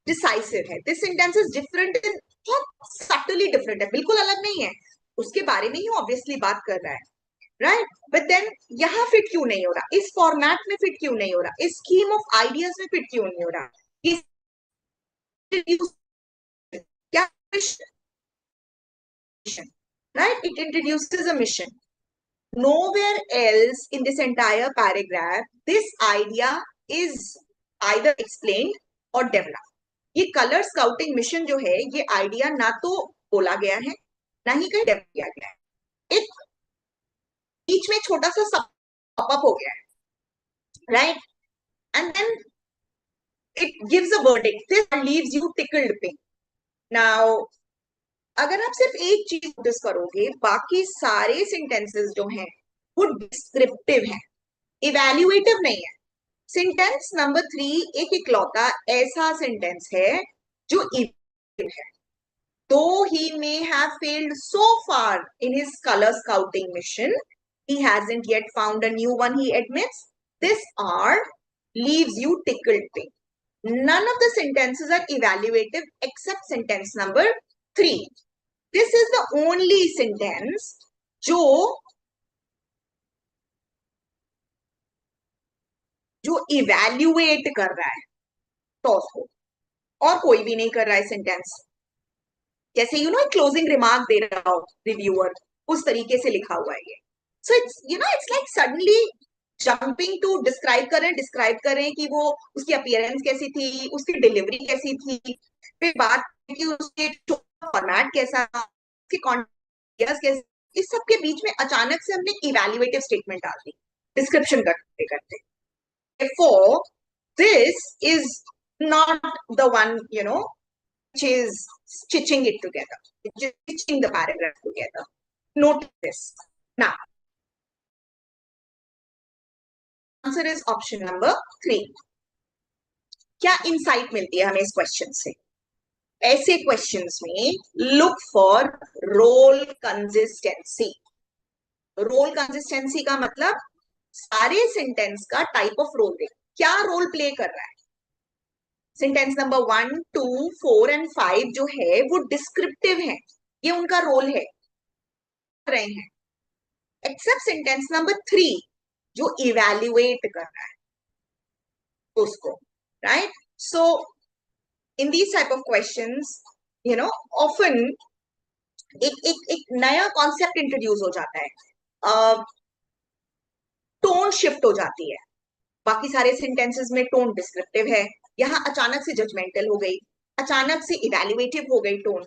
डिसाइसिव है. This sentence is different in, बहुत subtly different है, बिल्कुल अलग नहीं है, उसके बारे में ही ऑब्वियसली बात कर रहा है, राइट? बट देन यहाँ फिट क्यों नहीं हो रहा, इस फॉर्मेट में फिट क्यों नहीं हो रहा, इस स्कीम ऑफ आइडियाज में फिट क्यों नहीं हो रहा? क्या mission, right? It introduces a mission. Nowhere else in this entire paragraph this idea is either explained or developed. ये कलर स्काउटिंग मिशन जो है, ये आइडिया ना तो बोला गया है, ना ही कहीं डेवलप किया गया है. एक बीच में छोटा सा पॉपअप हो गया है, right? And then it gives a verdict, this leaves you tickled pink. Now अगर आप सिर्फ एक चीज नोटिस करोगे, बाकी सारे सेंटेंसेस जो हैं वो डिस्क्रिप्टिव है, इवैल्यूएटिव नहीं है. सेंटेंस नंबर 3 एक इकलौता ऐसा सेंटेंस है जो इवैल्यूएटिव है. Though he may have failed so far in his color scouting mission, he hasn't yet found a new one, he admits. This R leaves you tickled pink. None of the sentences are evaluative except sentence number 3. This is the only sentence जो evaluate कर रहा है toss को, और कोई भी नहीं कर रहा है सेंटेंस. जैसे क्लोजिंग रिमार्क दे रहा हो रिव्यूअर, उस तरीके से लिखा हुआ है ये. So it's it's like suddenly jumping to describe करें कि वो उसकी अपीयरेंस कैसी थी, उसकी डिलीवरी कैसी थी, फिर बात कि उसके फॉर्मेट कैसा, उसके कॉन्टेक्स्ट कैसे, इस सब के बीच में अचानक से हमने इवैल्यूएटिव स्टेटमेंट डाल दी डिस्क्रिप्शन करते करते. Therefore, this is not the one, which is stitching it together, which is stitching the paragraph together. Note this. Now, answer is option number 3. क्या इंसाइट मिलती है हमें इस क्वेश्चन से? ऐसे क्वेश्चंस में look for role consistency. Role consistency का मतलब सारे सेंटेंस का टाइप ऑफ रोल देख, क्या रोल प्ले कर रहा है. सेंटेंस नंबर 1, 2, 4 एंड 5 जो है वो डिस्क्रिप्टिव है, ये उनका रोल है, रहे हैं. एक्सेप्ट सेंटेंस नंबर 3 जो इवैल्यूएट कर रहा है उसको, right? So in these type of questions often एक नया कॉन्सेप्ट इंट्रोड्यूस हो जाता है, टोन शिफ्ट हो जाती है. बाकी सारे सेंटेंसेस में टोन डिस्क्रिप्टिव है, यहाँ अचानक से जजमेंटल हो गई, अचानक से इवैल्यूएटिव हो गई टोन.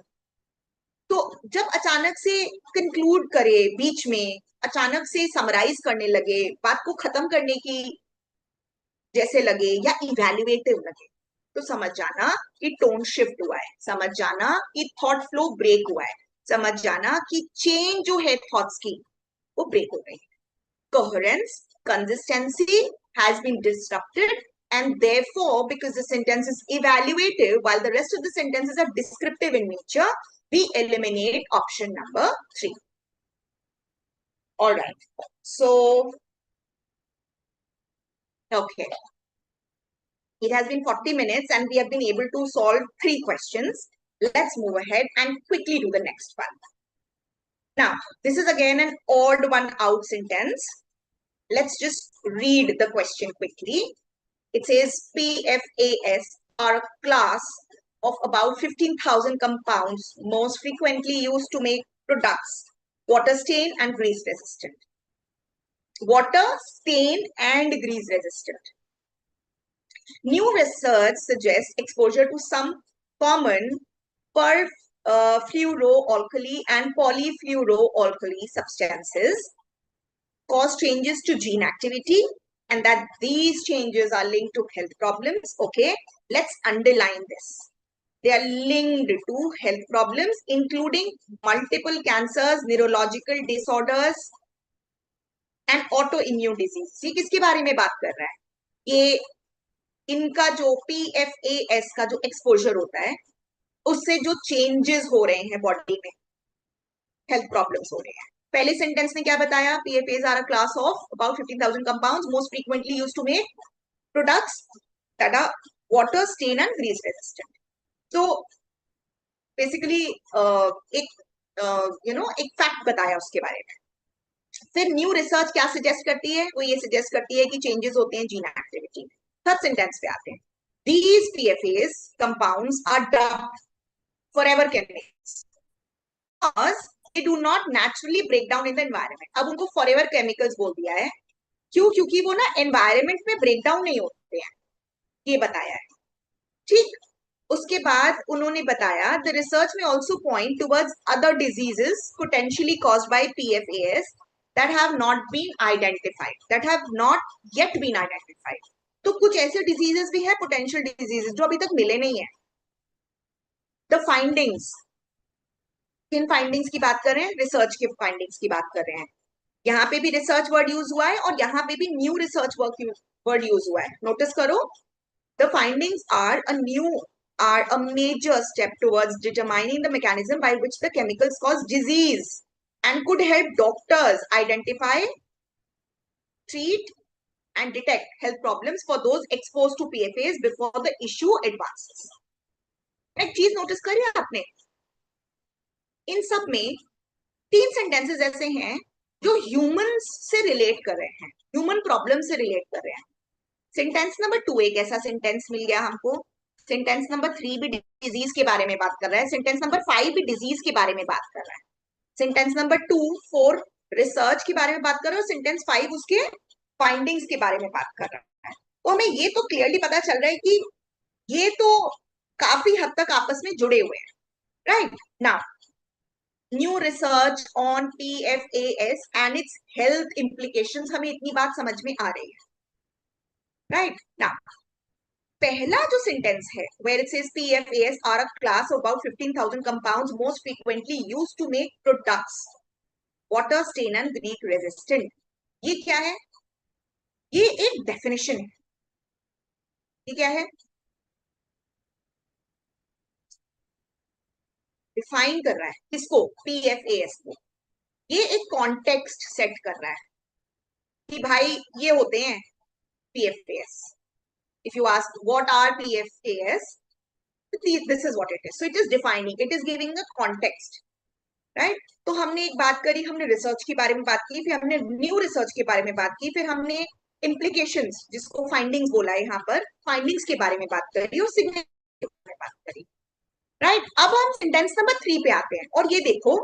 तो जब अचानक से कंक्लूड करे, बीच में अचानक से समराइज करने लगे, बात को खत्म करने की जैसे लगे या इवैल्यूएटिव लगे, तो समझ जाना कि टोन शिफ्ट हुआ है, समझ जाना कि थॉट फ्लो ब्रेक हुआ है, समझ जाना कि चेन जो है थॉट्स की वो ब्रेक हो गई. Coherence, consistency has been disrupted, and therefore, because the sentence is evaluative while the rest of the sentences are descriptive in nature, we eliminate option number 3. All right. So, okay. It has been 40 minutes and we have been able to solve 3 questions. Let's move ahead and quickly do the next one. Now, this is again an odd one out sentence. Let's just read the question quickly. It says PFAS are a class of about 15,000 compounds most frequently used to make products water stain and grease resistant. Water, stain and grease resistant. New research suggests exposure to some common perfluoroalkali and polyfluoroalkali substances cause changes to gene activity, and that these changes are linked to health problems. Okay, let's underline this. They are linked to health problems, including multiple cancers, neurological disorders, and autoimmune disease. ये किसके बारे में बात कर रहा है? ये इनका जो PFAS का जो एक्सपोजर होता है, उससे जो चेंजेस हो रहे हैं बॉडी में, हेल्थ प्रॉब्लम्स हो रहे हैं. पहले सेंटेंस में क्या बताया? PFAs are a class of about 15,000 compounds most frequently used to make products that are water stain and grease resistant. तो बेसिकली एक फैक्ट बताया उसके बारे में. फिर न्यू रिसर्च क्या सजेस्ट करती है? वो ये सजेस्ट करती है कि चेंजेस होते हैं जीन एक्टिविटी. थर्ड सेंटेंस पे आते हैं. These PFAs compounds are dubbed forever chemicals because they do not naturally break down in the environment. अब उनको forever chemicals बोल दिया है. क्यों? क्योंकि वो ना environment में break down नहीं होते हैं, ये बताया है. ठीक. उसके बाद उन्होंने बताया the research may also point towards other diseases potentially caused by PFAS that have not been identified, that have not yet been identified. तो कुछ ऐसे डिजीजेस भी है, पोटेंशियल डिजीजेस, जो अभी तक मिले नहीं है. द फाइंडिंग्स, किन फाइंडिंग्स की बात कर रहे हैं? रिसर्च के फाइंडिंग्स की बात कर रहे हैं. यहाँ पे भी रिसर्च वर्ड यूज हुआ है और यहाँ पे भी न्यू रिसर्च वर्ड यूज हुआ है. नोटिस करो. The findings are a major step towards determining the mechanism by which the chemicals cause disease and could help doctors identify, treat and detect health problems for those exposed to PFAs before the issue advances. एक चीज notice करी आपने? इन सब में 3 sentences ऐसे हैं जो humans से रिलेट कर रहे हैं, ह्यूमन प्रॉब्लम से रिलेट कर रहे हैं. सेंटेंस नंबर 2 एक ऐसा सेंटेंस मिल गया हमको. सेंटेंस नंबर 3 भी डिजीज के बारे में बात कर रहा है. सेंटेंस नंबर 5 भी डिजीज के बारे में बात कर रहा है. सेंटेंस नंबर 2, 4 रिसर्च के बारे में बात कर रहा है और सेंटेंस 5 उसके फाइंडिंग्स के बारे में बात कर रहा है. तो हमें ये तो क्लियरली पता चल रहा है कि ये तो काफी हद तक आपस में जुड़े हुए हैं. Right. Now new research on PFAS and it's health implications, हमें इतनी बात समझ में आ रही है. राइट. नाउ पहला जो सेंटेंस है, where it says PFAS are a class of about 15,000 compounds most frequently used to make products water stain and leak resistant. ये क्या है? ये एक डेफिनेशन है. ये क्या है? डिफाइन कर रहा है किसको? PFAS को. ये एक कॉन्टेक्स्ट सेट कर रहा है कि भाई ये होते हैं PFAS. If you ask what are PFAS, this is what it is. So it is defining, it is giving a context. Right. तो हमने एक बात करी, हमने रिसर्च के बारे में बात की, फिर हमने न्यू रिसर्च के बारे में बात की, फिर हमने इम्प्लीकेशंस, जिसको फाइंडिंग्स बोला है यहाँ पर, फाइंडिंग्स के बारे में बात करी और सिग्निफिकेंस के बारे में बात करी. राइट. अब हम सेंटेंस नंबर 3 पे आते हैं और ये देखो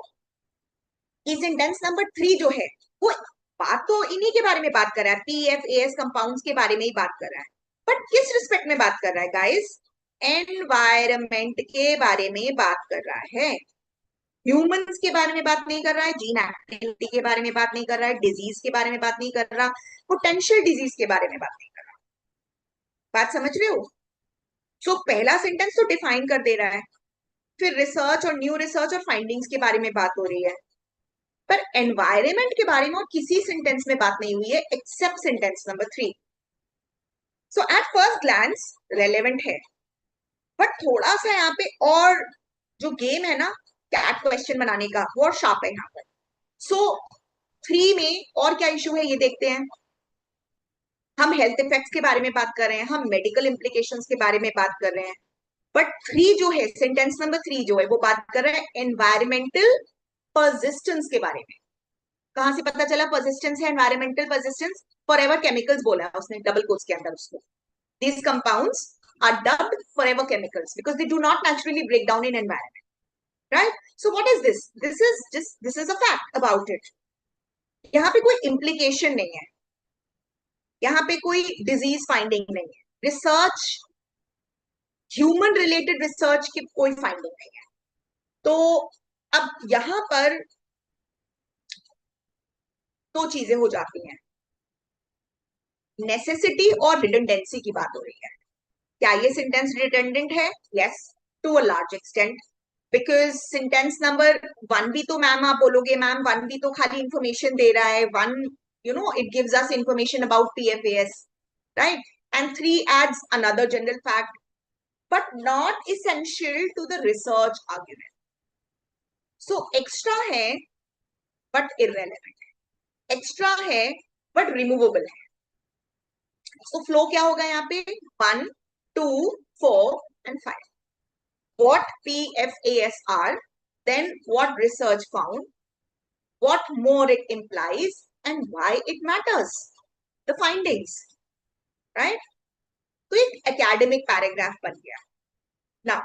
कि सेंटेंस नंबर 3 जो है वो बात तो इन्हीं के बारे में बात कर रहा है, PFAS कंपाउंड्स के बारे में ही बात कर रहा है. बट किस रिस्पेक्ट में बात कर रहा है गाइस? एनवायरमेंट के बारे में बात कर रहा है. ह्यूमंस के बारे में बात नहीं कर रहा है, जीन एक्टिविटी के बारे में बात नहीं कर रहा है, डिजीज के बारे में बात नहीं कर रहा, पोटेंशियल डिजीज के बारे में बात नहीं कर रहा. बात समझ रहे हो? सो पहला सेंटेंस तो डिफाइन कर दे रहा है, फिर रिसर्च और न्यू रिसर्च और फाइंडिंग्स के बारे में बात हो रही है, पर एनवायरमेंट के बारे में और किसी सेंटेंस में बात नहीं हुई है except sentence number 3. So at first glance relevant है, बट थोड़ा सा यहाँ पे और जो गेम है ना कैट क्वेश्चन बनाने का, वो और शार्प है यहाँ पर. सो 3 में और क्या इशू है ये देखते हैं. हम हेल्थ इफेक्ट्स के बारे में बात कर रहे हैं, हम मेडिकल इम्प्लीकेशंस के बारे में बात कर रहे हैं, बट 3 जो है, सेंटेंस नंबर 3 जो है, वो बात कर रहे हैं एनवायरमेंटल परसिस्टेंस के बारे में. कहां से पता चला परसिस्टेंस है? Environmental persistence. फॉरएवर केमिकल्स बोला है उसने डबल कोट्स के अंदर उसको. These compounds are dubbed forever chemicals because they do not naturally break down in environment. Right. So what is this? This is a fact about it. यहाँ पे कोई implication नहीं है, यहाँ पे कोई डिजीज फाइंडिंग नहीं है, रिसर्च, ह्यूमन रिलेटेड रिसर्च की कोई फाइंडिंग नहीं है. तो अब यहाँ पर 2 चीजें हो जाती हैं. नेसेसिटी और रिडंडेंसी की बात हो रही है. क्या ये सेंटेंस रिडंडेंट है? Yes, to a large extent, because sentence number 1 भी तो मैम आप बोलोगे मैम 1 भी तो खाली इंफॉर्मेशन दे रहा है. 1, it gives us information about PFAS, right? And 3 adds another general fact, but not essential to the research argument. So extra है but irrelevant है, extra है but removable है. So flow क्या होगा यहाँ पे? 1, 2, 4 and 5. What PFAS are, then what research found, what more it implies, and why it matters. The findings, right? तो एक academic paragraph बन गया. Now,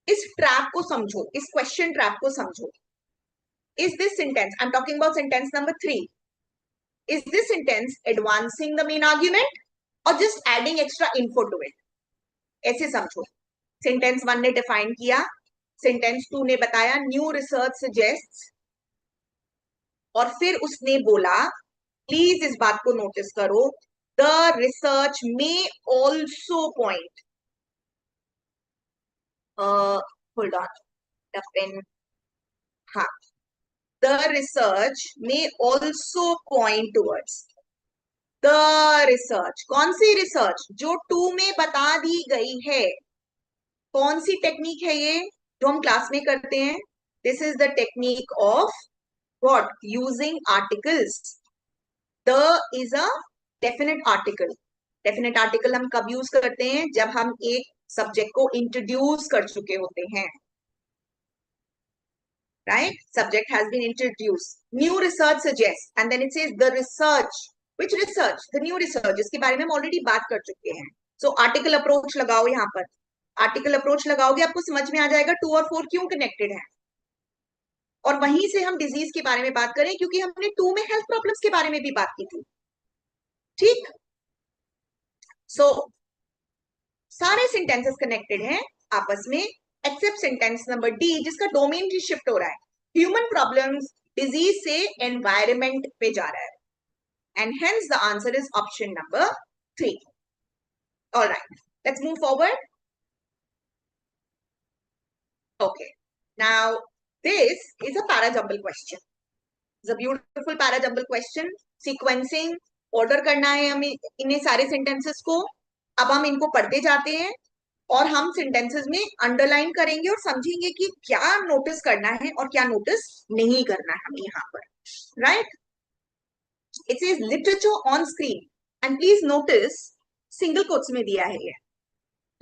इस trap को समझो, इस question trap को समझो. Is this sentence, I'm talking about sentence number 3. Is this sentence advancing the main argument or just adding extra info to it? ऐसे समझो. Sentence 1 ने define किया, sentence 2 ने बताया new research suggests, और फिर उसने बोला, प्लीज इस बात को नोटिस करो, द रिसर्च में also point, hold on the pen, हाँ, द रिसर्च में also point towards the research. कौन सी रिसर्च? जो 2 में बता दी गई है. कौन सी टेक्निक है ये जो हम क्लास में करते हैं? This is the technique of what? Using articles. The is a definite article. Definite article हम कब यूज करते हैं? जब हम एक सब्जेक्ट को इंट्रोड्यूस कर चुके होते हैं, right? Subject has been introduce. New research suggest and then it says the research. Which research? The new research, जिसके बारे में हम ऑलरेडी बात कर चुके हैं. सो आर्टिकल अप्रोच लगाओ. यहाँ पर आर्टिकल अप्रोच लगाओगे, आपको समझ में आ जाएगा 2 और 4 क्यों कनेक्टेड है. और वहीं से हम डिजीज के बारे में बात करें, क्योंकि हमने 2 में हेल्थ प्रॉब्लम्स के बारे में भी बात की थी. ठीक. सो सारे सेंटेंसेस कनेक्टेड हैं आपस में, एक्सेप्ट सेंटेंस नंबर डी, जिसका डोमेन ही शिफ्ट हो रहा है. ह्यूमन प्रॉब्लम्स डिजीज से एनवायरमेंट पे जा रहा है, and hence the answer is option number 3. Alright, let's move forward. Okay, now this is a para jumble question. It's a beautiful para jumble question. Sequencing, order करना है हमें इन्हें सारे sentences को. अब हम इनको पढ़ते जाते हैं और हम sentences में underline करेंगे और समझेंगे कि क्या notice करना है और क्या notice नहीं करना है हमें यहाँ पर, right? It says literature on screen, and please notice single quotes में दिया है ये.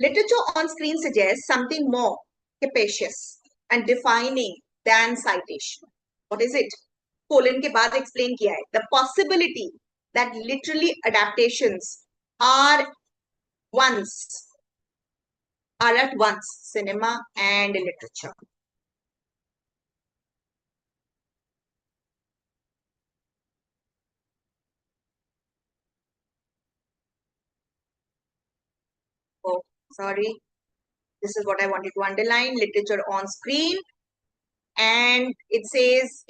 Literature on screen suggests something more capacious and defining than citation. What is it? Colon के बाद explain किया है. The possibility that literary adaptations are at once cinema and literature. Oh, sorry. This is what I wanted to underline. Literature on screen. And it says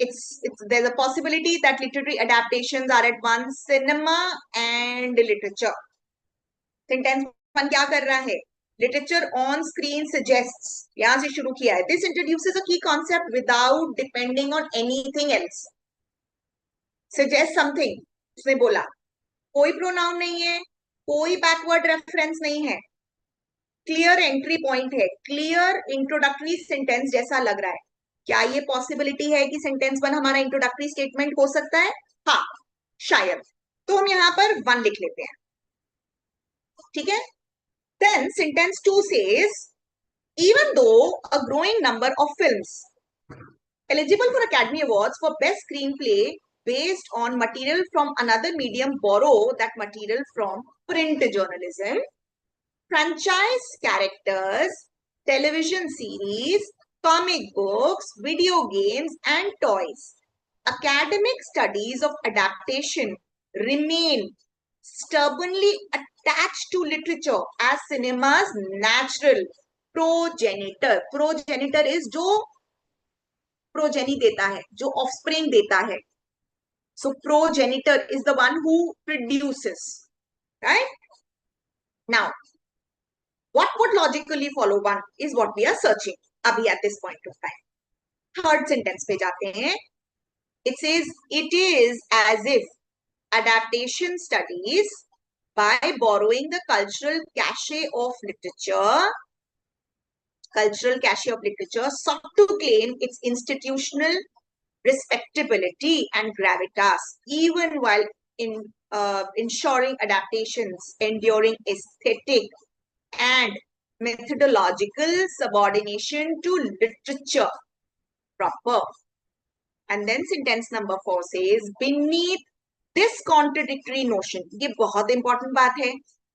there's a possibility that literary adaptations are at once cinema and literature. Sentence 1 क्या कर रहा है? Literature on screen suggests, यहां से शुरू किया है. This introduces a key concept without depending on anything else. Suggest something, उसने बोला. कोई प्रोनाउन नहीं है, कोई बैकवर्ड रेफरेंस नहीं है, क्लियर एंट्री पॉइंट है, क्लियर इंट्रोडक्टरी सेंटेंस जैसा लग रहा है. क्या ये पॉसिबिलिटी है कि सेंटेंस 1 हमारा इंट्रोडक्टरी स्टेटमेंट हो सकता है? हाँ, शायद. तो हम यहाँ पर 1 लिख लेते हैं. ठीक है. Then sentence 2 says, even though a growing number of films eligible for Academy Awards for Best Screenplay based on material from another medium borrow that material from print journalism, franchise characters, television series, comic books, video games, and toys, academic studies of adaptation remain stubbornly attached to literature as cinema's natural progenitor. Progenitor is जो progeny देता है, जो offspring देता है. So progenitor is the one who produces, right? Now, what would logically follow one is what we are searching abhi at this point of time. Third sentence पे जाते हैं. It says, it is as if adaptation studies, by borrowing the cultural cachet of literature, sought to claim its institutional respectability and gravitas, even while ensuring adaptations enduring aesthetic and methodological subordination to literature proper. And then sentence number 4 says, beneath this contradictory notion, ये बहुत important बात है,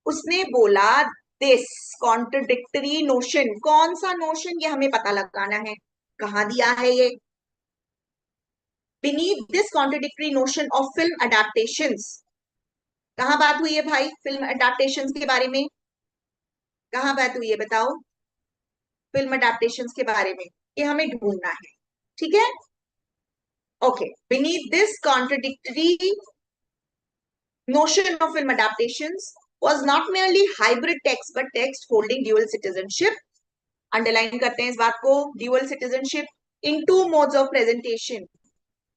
उसने बोला this contradictory notion, कौन सा notion ये हमें पता लगाना है, कहाँ दिया है ये. Beneath this contradictory notion of film adaptations, कहाँ बात हुई है भाई फिल्म adaptations के बारे में, कहाँ बात हुई है बताओ, फिल्म adaptations के बारे में, ये हमें ढूंढना है. ठीक है. Okay, beneath this contradictory notion of film adaptations was not merely hybrid text but text holding dual citizenship. Underline करते हैं इस बात को, dual citizenship in two modes of presentation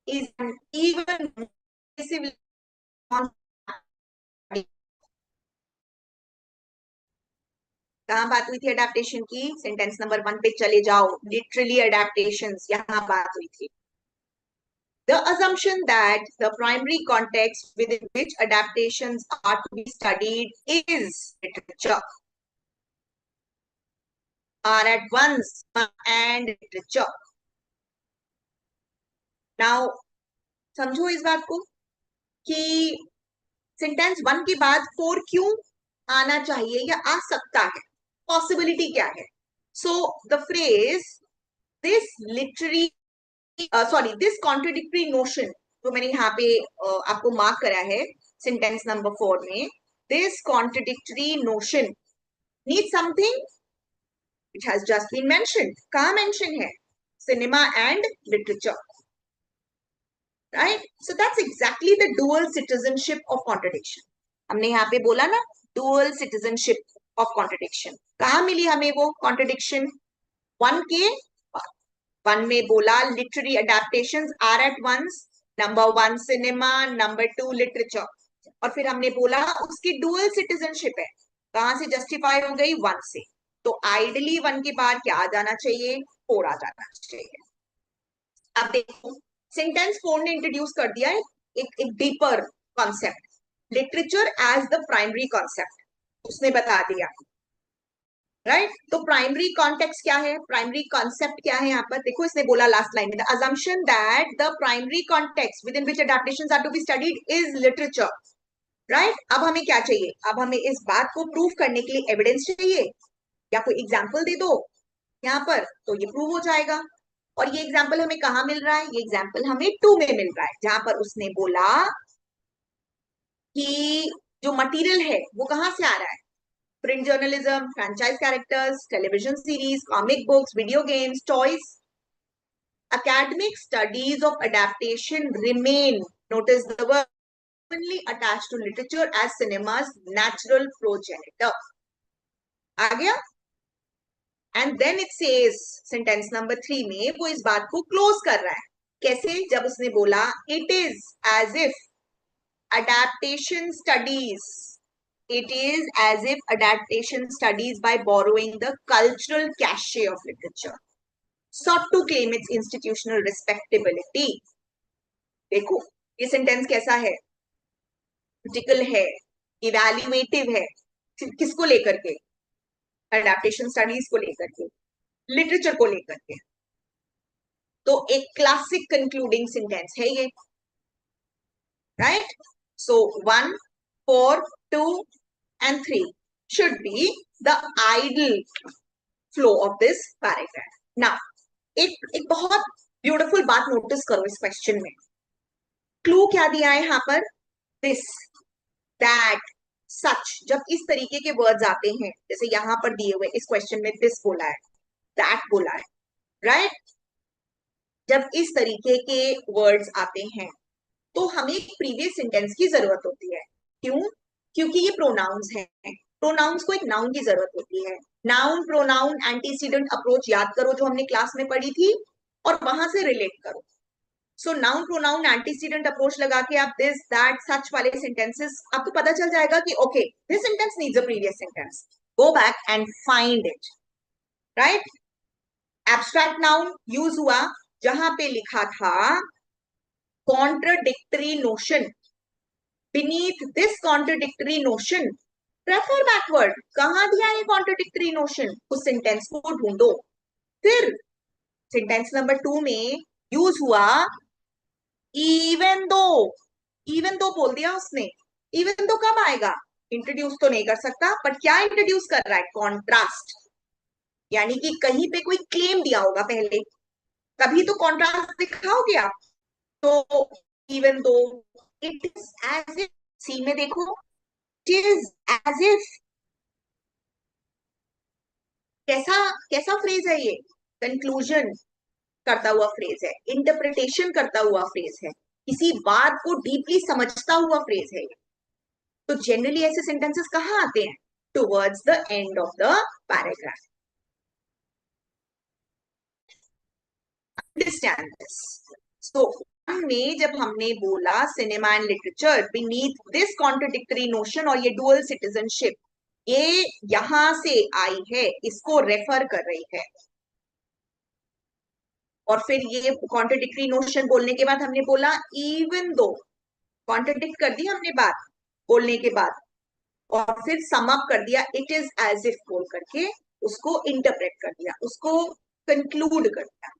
is an even कहाँ बात हुई थी adaptation की, सेंटेंस नंबर 1 पे चले जाओ, literally adaptations यहाँ बात हुई थी. The assumption that the primary context within which adaptations are to be studied is literature, are at once and literature. Now, समझो इस बात को कि सेंटेंस 1 के बाद 4 क्यों आना चाहिए या आ सकता है, पॉसिबिलिटी क्या है. So the phrase this literary this contradictory notion जो मैंने यहाँ पे आपको मार्क करा है सेंटेंस नंबर 4 में, this contradictory notion needs something which has just been mentioned. कहाँ mention है, cinema and literature, right? So that's exactly the dual citizenship of contradiction. हमने यहाँ पे बोला ना dual citizenship of contradiction. कहाँ मिली हमें वो contradiction? 1 के 1 में बोला literary adaptations are at once number 1 cinema, number 2 literature, और फिर हमने बोला उसकी dual citizenship है, कहां से justify हो गई 1 से, तो ideally 1 के बाद क्या आ जाना चाहिए, 4 आ जाना चाहिए. अब देखो सेंटेंस 4 ने इंट्रोड्यूस कर दिया है एक deeper concept, literature as the primary concept, उसने बता दिया, राइट. तो प्राइमरी कॉन्टेक्स्ट क्या है, प्राइमरी कॉन्सेप्ट क्या है यहाँ पर, देखो इसने बोला लास्ट लाइन में, the assumption that the primary context within which adaptations are to be studied is literature, right. अब हमें क्या चाहिए, अब हमें इस बात को प्रूव करने के लिए एविडेंस चाहिए या कोई एग्जाम्पल दे दो यहाँ पर, तो ये प्रूव हो जाएगा. और ये एग्जाम्पल हमें कहाँ मिल रहा है, ये एग्जाम्पल हमें 2 में मिल रहा है, जहां पर उसने बोला कि जो मटेरियल है वो कहाँ से आ रहा है, print journalism, franchise characters, television series, comic books, video games, toys. Academic studies of adaptation remain, notice the word, only attached to literature as cinema's natural progenitor. आ गया. And then it says, sentence number 3 में वो इस बात को close कर रहा है, कैसे, जब उसने बोला it is as if adaptation studies, it is as if adaptation studies by borrowing the cultural cachet of literature sought to claim its institutional respectability. देखो ये सेंटेंस कैसा है, क्रिटिकल है, इवैल्यूएटिव है, किसको लेकर के, अडैप्टेशन स्टडीज को लेकर के, लिटरेचर को लेकर के. तो एक क्लासिक कंक्लूडिंग सेंटेंस है ये, right. So 1, 4, 2 and 3 should be the ideal flow of this paragraph. Now, एक बहुत ब्यूटीफुल बात नोटिस करो इस क्वेश्चन में, क्लू क्या दिया है यहाँ पर, this, that, such. जब इस तरीके के वर्ड्स आते हैं, जैसे यहाँ पर दिए हुए इस क्वेश्चन में this बोला है, that बोला है, राइट. जब इस तरीके के वर्ड्स आते हैं तो हमें एक प्रीवियस सेंटेंस की जरूरत होती है। क्यों? क्योंकि ये प्रोनाउंस हैं। प्रोनाउंस को एक नाउन की जरूरत होती है। नाउन, प्रोनाउन, एंटीसीडेंट, अप्रोच याद करो जो हमने क्लास में पढ़ी थी, और वहां से रिलेट करो। सो नाउन, प्रोनाउन, एंटीसीडेंट, अप्रोच लगा के आप दिस, दैट, सच वाले सेंटेंसेस, आपको पता चल जाएगा कि okay this sentence needs a previous sentence, go back and find it, right? Abstract noun use हुआ जहां पे लिखा था contradictory notion, beneath this contradictory notion refer backward, कहां दिया है कॉन्ट्रडिक्टरी नोशन, उस सेंटेंस को ढूंढो। फिर सेंटेंस नंबर 2 में यूज हुआ इवन दो, इवन दो बोल दिया उसने। इवन दो कब आएगा? इंट्रोड्यूस तो नहीं कर सकता, बट क्या इंट्रोड्यूस कर रहा है? कॉन्ट्रास्ट, यानी कि कहीं पे कोई क्लेम दिया होगा पहले, तभी तो कॉन्ट्रास्ट दिखाओगे आप। तो even though, it is as if, C में देखो, इट इज एज इफ, कैसा कैसा फ्रेज है ये? कंक्लूजन करता हुआ फ्रेज है, इंटरप्रिटेशन करता हुआ फ्रेज है, किसी बात को डीपली समझता हुआ फ्रेज है। तो जनरली ऐसे सेंटेंसेस कहाँ आते हैं? Towards the end of the paragraph. Understand this. So में जब हमने बोला cinema and literature beneath this contradictory notion, और ये डुअल सिटीजनशिप, ये यहां से आई है, इसको रेफर कर रही है। और फिर ये कॉन्ट्रडिक्टरी नोशन बोलने के बाद हमने बोला इवन दो, कॉन्ट्रडिक्ट कर दी हमने बात बोलने के बाद, और फिर सम अप कर दिया इट इज एज इफ बोल करके, उसको इंटरप्रेट कर दिया, उसको कंक्लूड कर दिया,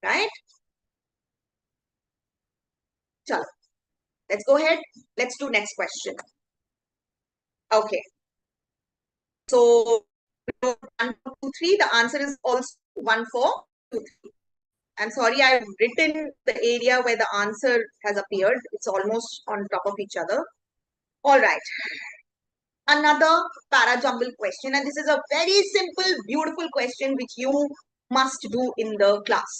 राइट? चलो, let's go ahead, let's do next question. Okay, so 1 2 3, the answer is also 1 4 2 3. I'm sorry, I've written the area where the answer has appeared. It's almost on top of each other. All right. Another para jumble question, and this is a very simple, beautiful question which you must do in the class.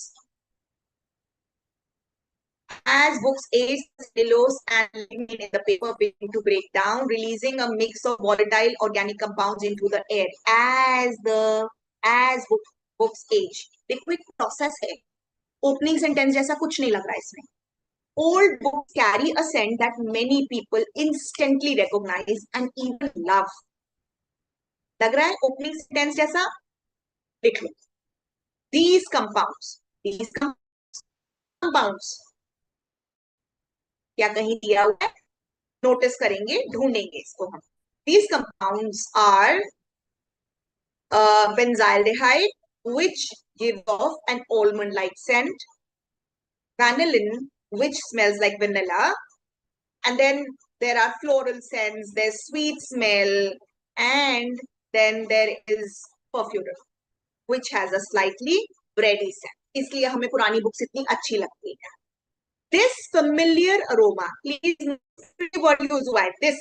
As books age, cellulose and lignin in the paper begin to break down, releasing a mix of volatile organic compounds into the air. As books age, देखो एक process है, opening sentence जैसा कुछ नहीं लग रहा है इसमें. Old books carry a scent that many people instantly recognize and even love. लग रहा है opening sentence जैसा? लिख लो. These compounds, क्या कहीं दिया हुआ है? नोटिस करेंगे, ढूंढेंगे इसको हम. These compounds are benzaldehyde, which gives off an almond-like scent, vanillin, which smells like vanilla, and then there are floral scents, there's sweet smell, and then there is perfume, which has a slightly bready scent. इसलिए हमें पुरानी books इतनी अच्छी लगती है. This familiar aroma, please what use हुआ है? This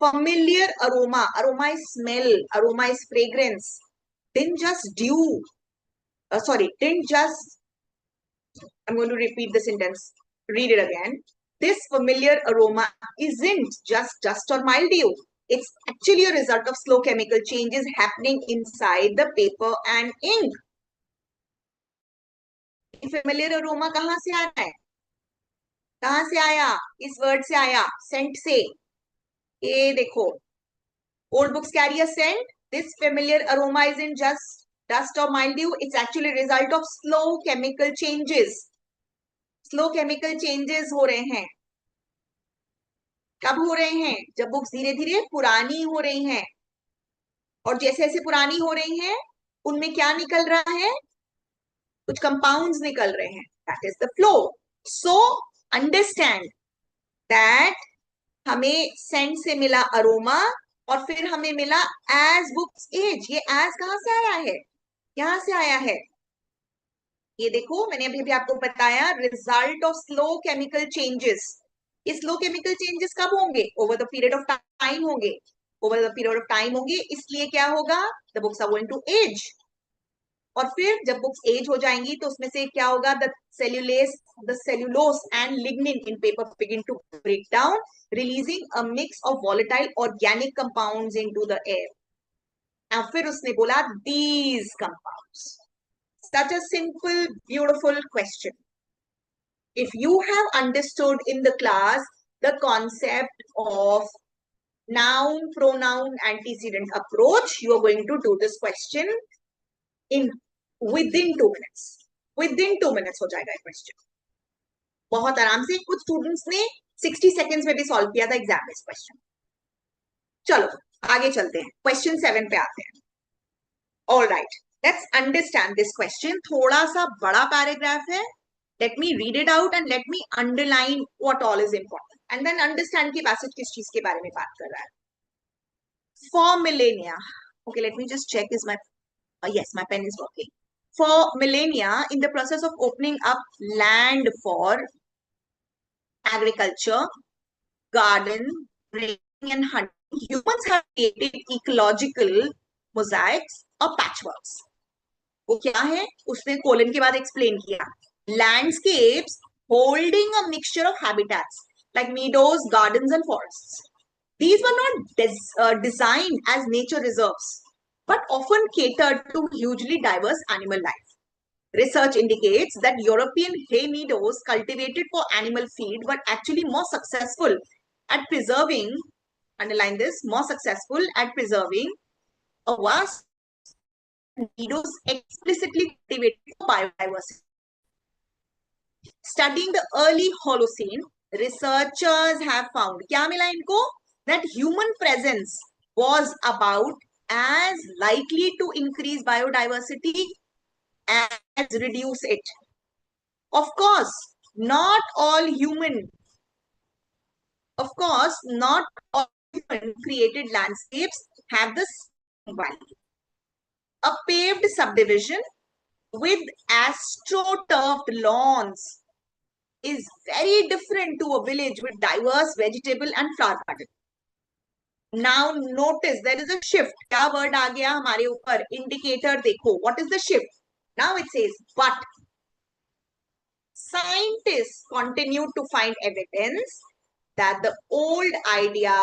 familiar aroma, aroma is smell, aroma is fragrance, didn't just due, didn't just, I'm going to repeat the sentence, read it again. This familiar aroma isn't just dust or mildew. It's actually a result of slow chemical changes happening inside the paper and ink. Familiar aroma कहाँ से आ रहा है? कहाँ से आया? इस word से आया, सेंट से. ये देखो, old books carry a scent. This familiar aroma isn't just dust or mildew. It's actually a result of slow chemical changes. Slow chemical changes हो रहे हैं. कब हो रहे हैं? जब बुक्स धीरे धीरे पुरानी हो रही हैं, और जैसे जैसे पुरानी हो रही हैं, उनमें क्या निकल रहा है? कुछ कंपाउंड्स निकल रहे हैं. That is the flow. So understand that हमें सेंट से मिला अरोमा, और फिर हमें मिला एज बुक्स एज. ये एज कहां से आया है? यहां से आया है. ये देखो, मैंने अभी भी आपको बताया, result of slow chemical changes. ये स्लो केमिकल चेंजेस कब होंगे? Over the period of time होंगे. Over the period of time होंगे, इसलिए क्या होगा? The books are going to age. और फिर जब बुक्स एज हो जाएंगी तो उसमें से क्या होगा, the cellulose and lignin in paper begin to break down, releasing a mix of volatile organic compounds into the air. और फिर उसने बोला these compounds. Such a simple, beautiful question. If you have understood in the class the concept of noun, pronoun, antecedent approach, you are going to do this question in within 2 minutes. Within 2 minutes हो जाएगा question, बहुत आराम से। कुछ students ने 60 seconds में भी solve किया था एग्जाम में इस क्वेश्चन। चलो आगे चलते हैं, क्वेश्चन 7 पे आते हैं। All right, let's understand this question. थोड़ा सा बड़ा पैराग्राफ है, let me read it out and let me underline what all is important and then understand कि passage किस चीज के बारे में बात कर रहा है। For millennia, okay, let me just check is my yes, my pen is working. For millennia, in the process of opening up land for agriculture, garden, raising and hunting, humans have created ecological mosaics or patchworks. वो क्या है, उसने colon के बाद explain किया। Landscapes holding a mixture of habitats like meadows, gardens and forests. These were not designed as nature reserves, but often catered to hugely diverse animal life. Research indicates that European hay meadows cultivated for animal feed were actually more successful at preserving, underline this, more successful at preserving a vast meadows explicitly cultivated for biodiversity. Studying the early Holocene, researchers have found, क्या मिला इनको, that human presence was about as likely to increase biodiversity as reduce it. Of course, not all human created landscapes have the same value. A paved subdivision with astroturfed lawns is very different to a village with diverse vegetable and flower garden. Now notice there is a shift. क्या word आ गया हमारे ऊपर, indicator देखो, what is the shift? Now it says but scientists continue to find evidence that the old idea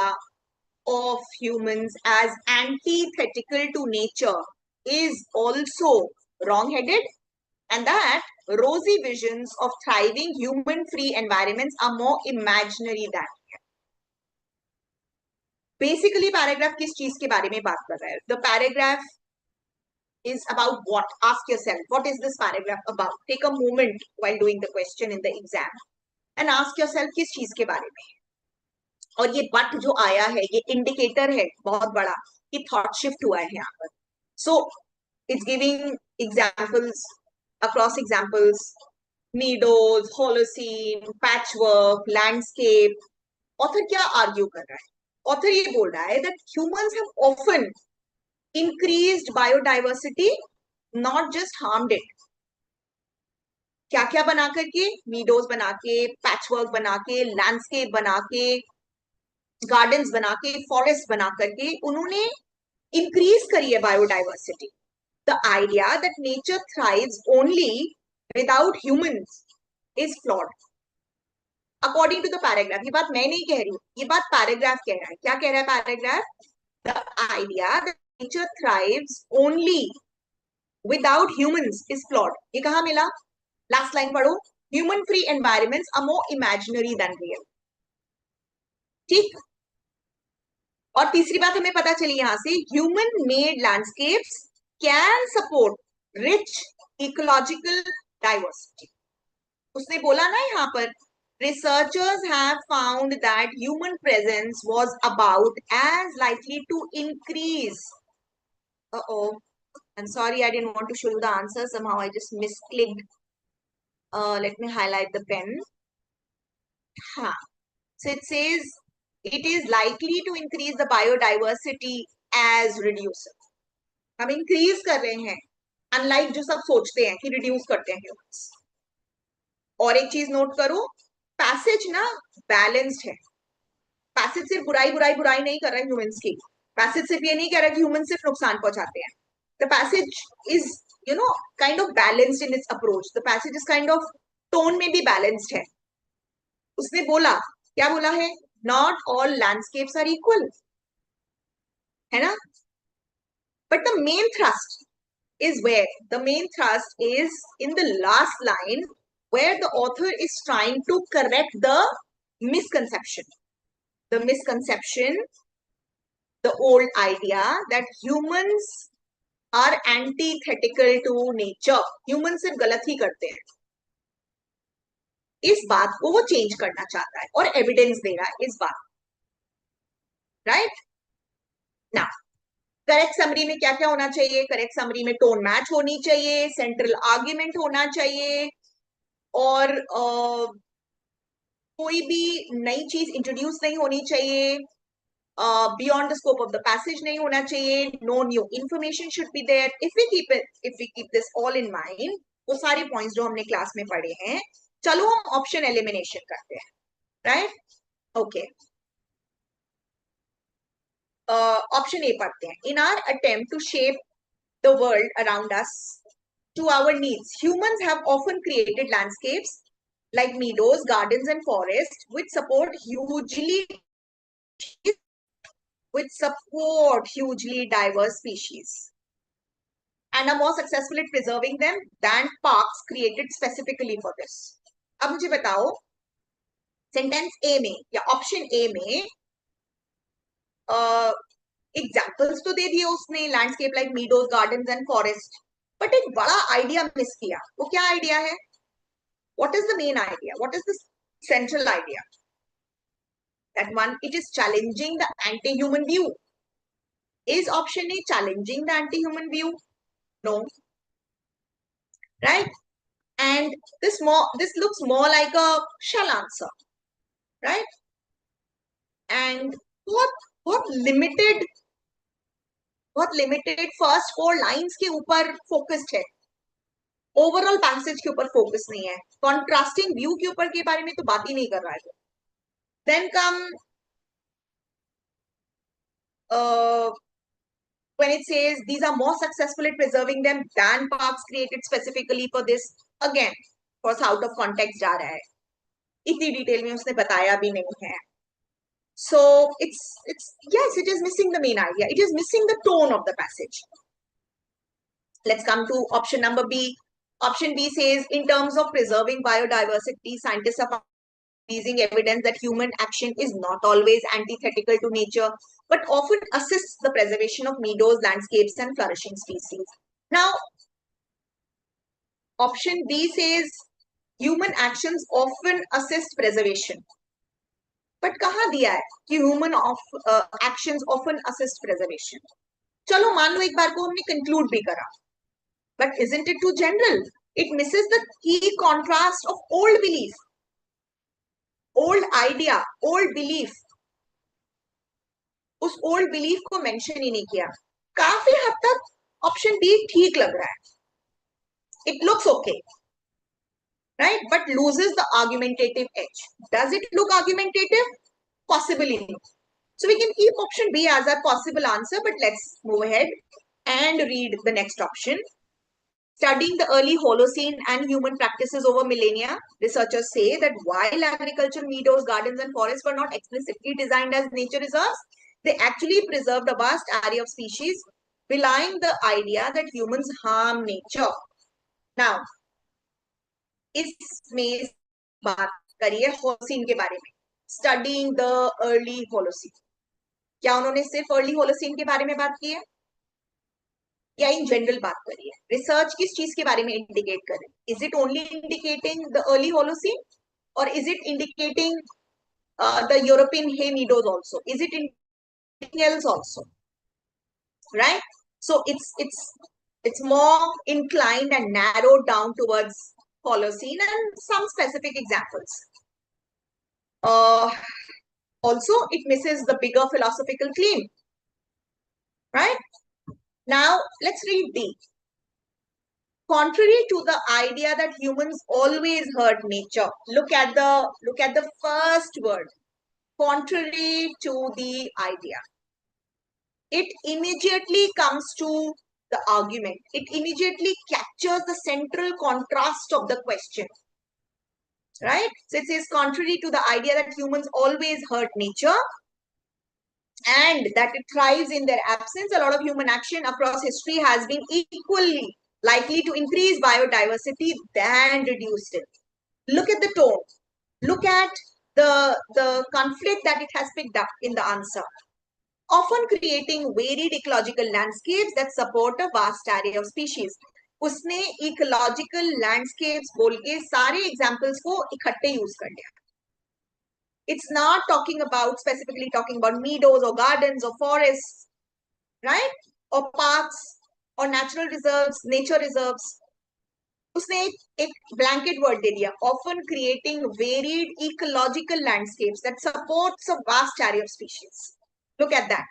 of humans as antithetical to nature is also wrong-headed, and that rosy visions of thriving human-free environments are more imaginary than real. Basically, paragraph किस चीज के बारे में बात कर रहा है? The paragraph is about what? Ask yourself, what is this paragraph about? Take a moment while doing the question in the exam and ask yourself किस चीज के बारे में। और ये बट जो आया है, ये इंडिकेटर है बहुत बड़ा कि थॉट शिफ्ट हुआ है यहाँ पर। So it's giving examples, across examples, meadows, holocene, patchwork, landscape. Author क्या argue कर रहा है? Author ये बोल रहा है that humans have often increased biodiversity, not just harmed it. क्या क्या बना करके, meadows बना के, patchwork बना के, landscape बना के, gardens बना के, forest बना करके उन्होंने increase करी है biodiversity. The idea that nature thrives only without humans is flawed. According to the paragraph, ये बात मैं नहीं कह रही हूँ, ये बात पैराग्राफ कह रहा है। क्या कह रहा है paragraph? The idea that nature thrives only without humans is flawed. ये कहाँ मिला? Last line पढ़ो. Human free environments are more imaginary than real. ठीक? और तीसरी बात हमें पता चली यहाँ से, human made landscapes can support rich ecological diversity. उसने बोला ना यहाँ पर, researchers have found that human presence was about as likely to increase. I'm sorry, I didn't want to show you the answer. Somehow I just misclicked. Let me highlight the pen. So it says it is likely to increase the biodiversity as reduce. हम increase कर रहे हैं, unlike जो सब सोचते हैं कि reduce करते हैं ह्यूमंस। और एक चीज नोट करो, पैसेज ना बैलेंस्ड है। पैसेज सिर्फ बुराई बुराई बुराई नहीं कर रहा है ह्यूमंस की। पैसेज सिर्फ ये नहीं कह रहा कि ह्यूमंस सिर्फ नुकसान पहुंचाते हैं। The passage is kind of balanced in its approach. The passage is kind of tone में भी balanced है. उसने बोला, क्या बोला है? Not all landscapes are equal, है ना? But the main thrust is where? The main thrust is in the last line, where the author is trying to correct the misconception. The misconception, the old idea that humans are antithetical to nature. Humans सिर्फ गलत ही करते हैं. इस बात को वो change करना चाहता है और एविडेंस दे रहा है इस बात. राइट नाउ, करेक्ट समरी में क्या क्या होना चाहिए? करेक्ट समरी में टोन मैच होनी चाहिए, सेंट्रल आर्ग्यूमेंट होना चाहिए, और कोई भी नई चीज इंट्रोड्यूस नहीं होनी चाहिए, beyond the scope of the passage नहीं होना चाहिए, no new information should be there. If we keep this all in mind, वो सारे पॉइंट्स जो हमने क्लास में पढ़े हैं, चलो हम ऑप्शन एलिमिनेशन करते हैं. Right, okay. ऑप्शन ए पढ़ते हैं. In our attempt to shape the world around us to our needs, humans have often created landscapes like meadows, gardens, and forests which support hugely diverse species and are more successful at preserving them than parks created specifically for this. अब मुझे बताओ, sentence ए में या option A में examples तो दे दिए उसने, landscape like meadows, gardens and forest, but एक बड़ा आइडिया मिस किया. वो क्या आइडिया है? What is the main idea? What is the central idea? That one, it is challenging the anti-human view. Is option A challenging the anti-human view? No. Right? And this looks more like a shall answer. Right? And what limited first 4 lines के ऊपर focused है, overall passage के ऊपर focus नहीं है, contrasting view के ऊपर के बारे में तो बात ही नहीं कर रहा है. Then come when it says these are more successful at preserving them than parks created specifically for this, again course out of context जा रहा है, इतनी डिटेल में उसने बताया भी नहीं है. So it's yes, it is missing the main idea, it is missing the tone of the passage. Let's come to option number B. Option B says, in terms of preserving biodiversity, scientists are using evidence that human action is not always antithetical to nature, but often assists the preservation of meadows, landscapes, and flourishing species. Now, option B says, human actions often assist preservation. But कहाँ दिया है कि human actions often assist preservation? चलो मान लो एक बार को हमने conclude भी करा. But isn't it too general? It misses the key contrast of old belief, old idea, old belief. उस old belief को mention ही नहीं किया. काफी हद तक option B ठीक लग रहा है. It looks okay, right? But loses the argumentative edge. Does it look argumentative? Possibly no. So we can keep option B as a possible answer, but let's move ahead and read the next option. Studying the early Holocene and human practices over millennia, researchers say that while agricultural meadows, gardens, and forests were not explicitly designed as nature reserves, they actually preserved a vast array of species, belying the idea that humans harm nature. Now, इसमें बात करिए Holocene के बारे में. Studying the early Holocene. क्या उन्होंने सिर्फ early Holocene के बारे में बात की है या इन जनरल बात करिए? रिसर्च किस चीज के बारे में इंडिकेट करें? Is it only indicating the early Holocene और is it indicating the European hay meadows also? Is it anything else also? Right? So it's more inclined and narrowed down towards Holocene and some specific examples. Also, it misses the bigger philosophical claim. Right? Now, let's read D. Contrary to the idea that humans always hurt nature, look at the first word. Contrary to the idea, it immediately comes to the argument. It immediately captures the central contrast of the question. Right? So it says, contrary to the idea that humans always hurt nature and that it thrives in their absence, a lot of human action across history has been equally likely to increase biodiversity than reduce it. Look at the tone. Look at the conflict that it has picked up in the answer. Often creating varied ecological landscapes that support a vast array of species. उसने ecological landscapes बोल के सारे examples को इकट्ठे use कर लिया. It's not talking about specifically talking about meadows or gardens or forests, right? Or parks or natural reserves, nature reserves. उसने एक blanket word दे दिया. Often creating varied ecological landscapes that supports a vast array of species. Look at that.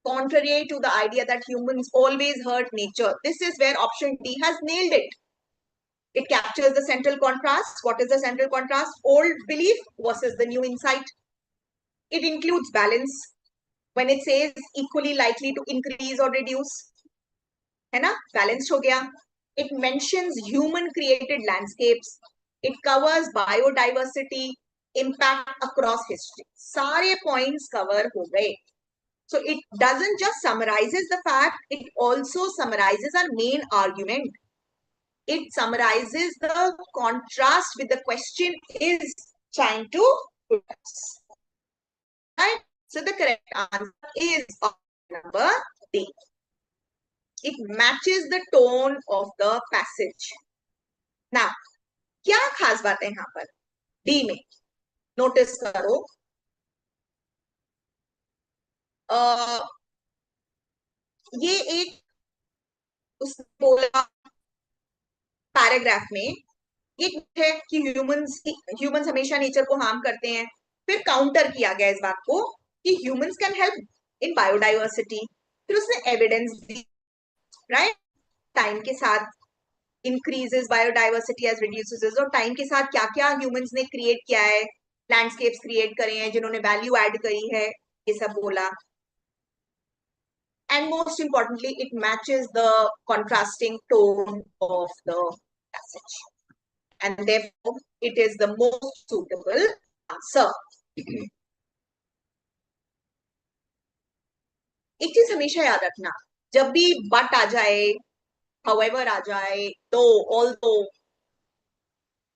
Contrary to the idea that humans always hurt nature. This is where option D has nailed it. It captures the central contrast. What is the central contrast? Old belief versus the new insight. It includes balance. When it says equally likely to increase or reduce, है ना? Balanced हो गया. It mentions human created landscapes. It covers biodiversity, impact across history. सारे points cover हो गए. So it doesn't just summarizes the fact, it also summarizes our main argument. It summarizes the contrast with the question is trying to put us. Right? So the correct answer is option number D. It matches the tone of the passage. Now, क्या खास बात है यहाँ पर D में? Notice करो. ये एक उसने बोला पैराग्राफ में एक है कि ह्यूमंस हमेशा नेचर को हार्म करते हैं. फिर काउंटर किया गया इस बात को कि humans can help in biodiversity. फिर उसने एविडेंस दी. राइट? टाइम के साथ इंक्रीजेस बायोडाइवर्सिटी एज रिड्यूसेस. और टाइम के साथ क्या क्या ह्यूमंस ने क्रिएट किया है, लैंडस्केप्स क्रिएट करे हैं जिन्होंने वैल्यू ऐड करी है, ये सब बोला. And most importantly, it matches the contrasting tone of the passage. And therefore, it is the most suitable answer. एक चीज हमेशा याद रखना, जब भी but आ जाए, however आ जाए, though, although,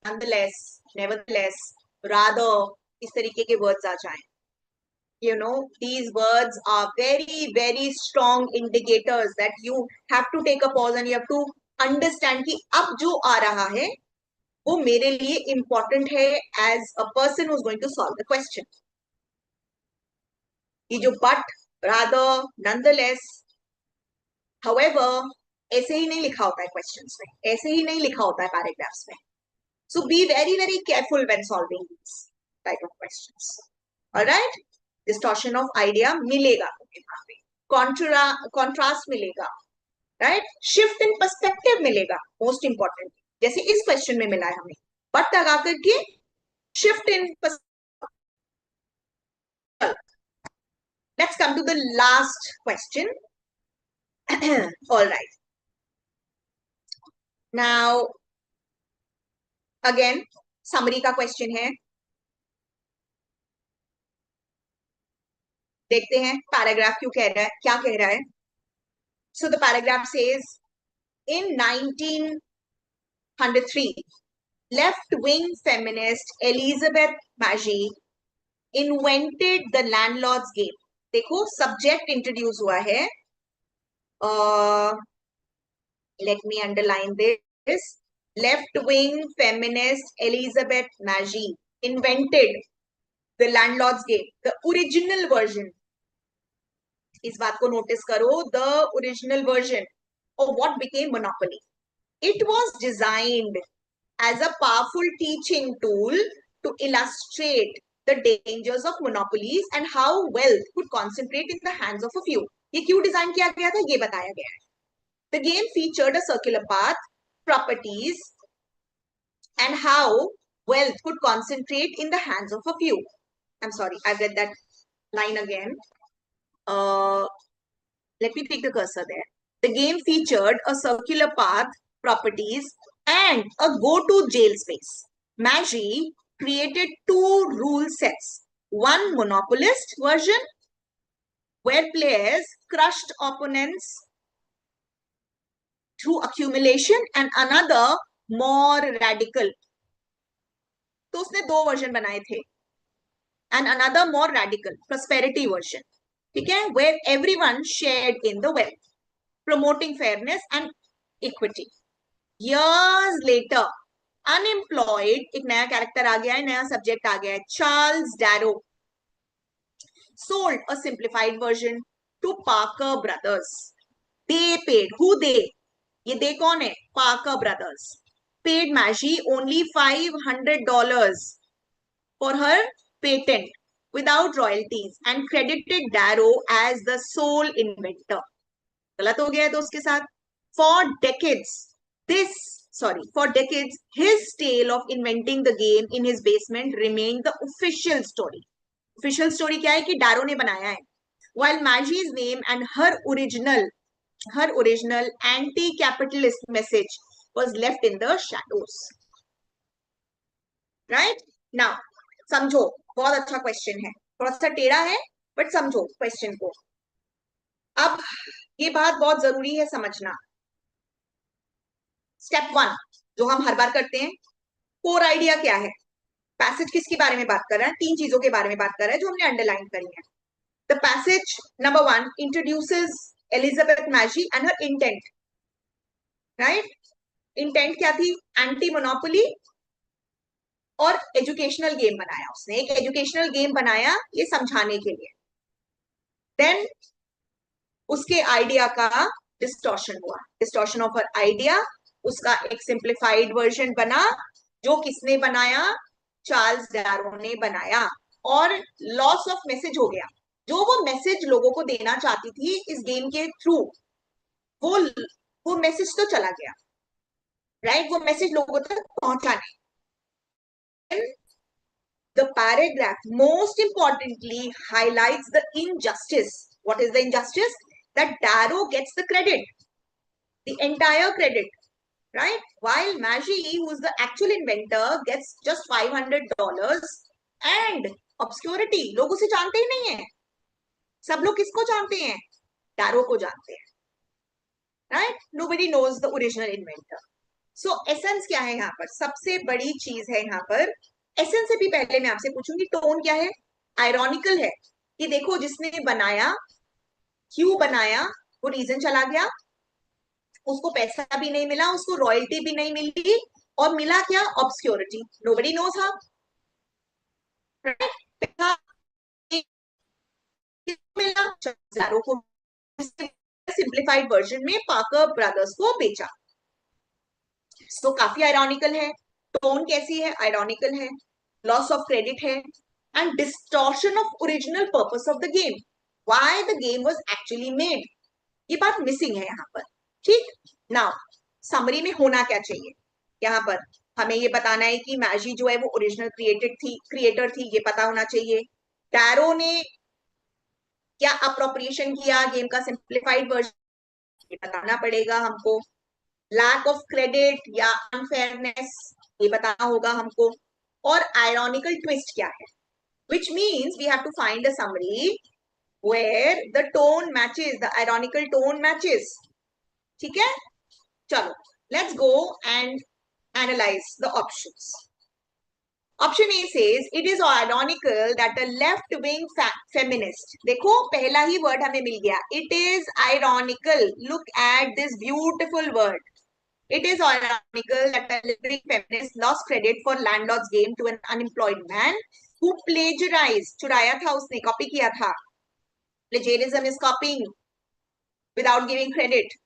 nonetheless, nevertheless, rather, इस तरीके के words आ जाएं. You know, these words are very, very strong indicators that you have to take a pause and you have to understand कि अब जो आ रहा है वो मेरे लिए important है as a person who's going to solve the question. ये जो but, rather, nonetheless, however, ऐसे ही नहीं लिखा होता है questions में, ऐसे ही नहीं लिखा होता है paragraphs में. So be very, very careful when solving these type of questions. All right? Distortion of idea मिलेगा यहाँ पे, contrast मिलेगा, right? Shift in perspective मिलेगा, most important. जैसे इस question में मिला है हमें, but लगा करके shift in perspective. Let's come to the last question. All right. Now, again, summary का question है. देखते हैं पैराग्राफ क्यों कह रहा है, क्या कह रहा है. So the paragraph says, in 1903, left-wing feminist Elizabeth Magie invented the landlord's game. देखो subject introduce हुआ है. Let me underline this. Left-wing feminist Elizabeth Magie invented the landlord's game. The original version. इस बात को notice करो. The original version of what became monopoly. It was designed as a powerful teaching tool to illustrate the dangers of monopolies and how wealth could concentrate in the hands of a few. ये क्यों design किया गया था, ये बताया गया है. The game featured a circular path, properties, and how wealth could concentrate in the hands of a few. I'm sorry, I read that line again. Let me take the cursor there. The game featured a circular path, properties, and a go-to jail space. Magi created two rule sets. One monopolist version, where players crushed opponents through accumulation, and another more radical. तो उसने दो version बनाए थे. And another more radical, prosperity version. ठीक है? Where everyone shared in the wealth, promoting fairness and equity. Years later, unemployed, एक नया character आ गया है, नया सब्जेक्ट आ गया है, Charles डैरो sold a simplified version to Parker Brothers. They paid. Who they? ये they कौन है? Parker Brothers. Paid Maggie only $500 for her patent without royalties and credited Darrow as the sole inventor. गलत हो गया है तो उसके साथ. For decades, for decades, his tale of inventing the game in his basement remained the official story. Official story क्या है कि Darrow ने बनाया है. While Maggie's name and her original anti-capitalist message was left in the shadows. Right? Now, समझो, बहुत अच्छा question है, थोड़ा सा टेढ़ा है, बट समझो क्वेश्चन को. अब ये बात बहुत जरूरी है समझना. स्टेप 1 जो हम हर बार करते हैं, कोर आइडिया क्या है? पैसेज किसके बारे में बात कर रहा है? तीन चीजों के बारे में बात कर रहा है जो हमने अंडरलाइन करी है. The passage number 1 introduces Elizabeth Magie and her intent. Right? Intent क्या थी? एंटी मोनोपोली और एजुकेशनल गेम बनाया उसने. एक एजुकेशनल गेम बनाया ये समझाने के लिए. देन उसके आइडिया का डिस्टॉर्शन हुआ, डिस्टॉर्शन ऑफ हर आइडिया. उसका एक सिंप्लीफाइड वर्जन बना, जो किसने बनाया? चार्ल्स डैरो ने बनाया. और लॉस ऑफ मैसेज हो गया. जो वो मैसेज लोगों को देना चाहती थी इस गेम के थ्रू, वो मैसेज तो चला गया. राइट? वो मैसेज लोगों तक पहुंचा नहीं. The paragraph most importantly highlights the injustice. What is the injustice? That Darrow gets the credit, the entire credit, right? While Maggie, who is the actual inventor, gets just $500 and obscurity. लोग उसे जानते ही नहीं है. सब लोग किसको जानते हैं? Darrow को जानते हैं. Right? Nobody knows the original inventor. So essence क्या है यहाँ पर? सबसे बड़ी चीज है यहाँ पर. एसेंस से भी पहले मैं आपसे पूछूंगी टोन क्या है? आयरॉनिकल है कि देखो जिसने बनाया, क्यों बनाया, वो रीजन चला गया, उसको पैसा भी नहीं मिला, उसको रॉयल्टी भी नहीं मिली, और मिला क्या? ऑब्सक्योरिटी. Nobody knows how. मिला ज़ारो को, सिंप्लीफाइड वर्जन में पार्कर ब्रदर्स को बेचा. तो काफी आयरॉनिकल है. टोन कैसी है? आयरॉनिकल है. लॉस ऑफ क्रेडिट है and distortion of original purpose of the game, why the game was actually made. ये बात मिसिंग है यहाँ पर. ठीक. नाउ समरी में होना क्या चाहिए? यहाँ पर हमें ये बताना है कि मैजी जो है वो ओरिजिनल क्रिएटर थी, ये पता होना चाहिए. डैरो ने क्या अप्रोप्रिएशन किया गेम का सिंप्लीफाइड वर्जन, ये बताना पड़ेगा हमको. लैक ऑफ क्रेडिट या अनफेयरनेस, ये बताना होगा हमको. और आयरॉनिकल ट्विस्ट क्या है? Which means we have to find a summary where the tone matches, the ironical tone matches. ठीक है? चलो, let's go and analyze the options. Option A says it is ironical that a left-wing feminist. देखो पहला ही word हमें मिल गया. It is ironical. Look at this beautiful word. It is ironical that a left-wing feminist lost credit for landlord's game to an unemployed man who plagiarized. चुराया था उसने, copy किया था. Plagiarism is copying without giving credit.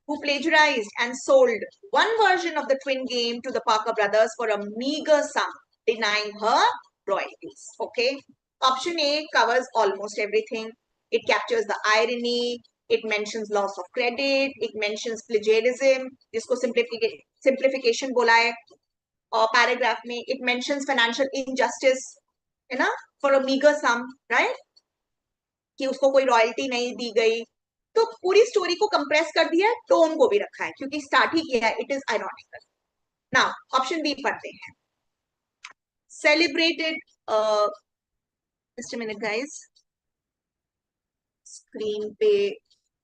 Who plagiarized and sold one version of the twin game to the Parker brothers for a meager sum, denying her royalties. Okay. Option A covers almost everything. It captures the irony. It mentions loss of credit. It mentions plagiarism, जिसको simplification बोला है. और paragraph में it mentions financial injustice, है ना, for a meager sum, right? कि उसको कोई royalty नहीं दी गई. तो पूरी स्टोरी को कंप्रेस कर दिया है, टोन को भी रखा है क्योंकि स्टार्ट ही किया है, it is ironical. Now option B पढ़ते हैं. Celebrated, just a minute guys, screen पे.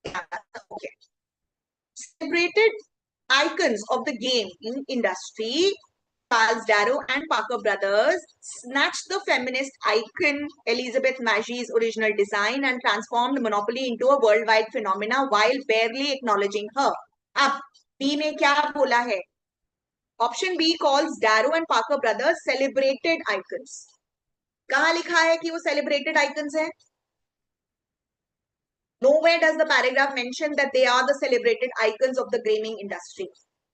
Okay. Celebrated icons of the game in industry, Charles Darrow and Parker Brothers snatched the feminist icon Elizabeth Maggie's original design and transformed Monopoly into a worldwide phenomena while barely acknowledging her. अब B में क्या बोला है? Option B calls Darrow and Parker Brothers celebrated icons. कहाँ लिखा है कि वो celebrated icons हैं? Nowhere does the paragraph mention that they are the celebrated icons of the gaming industry.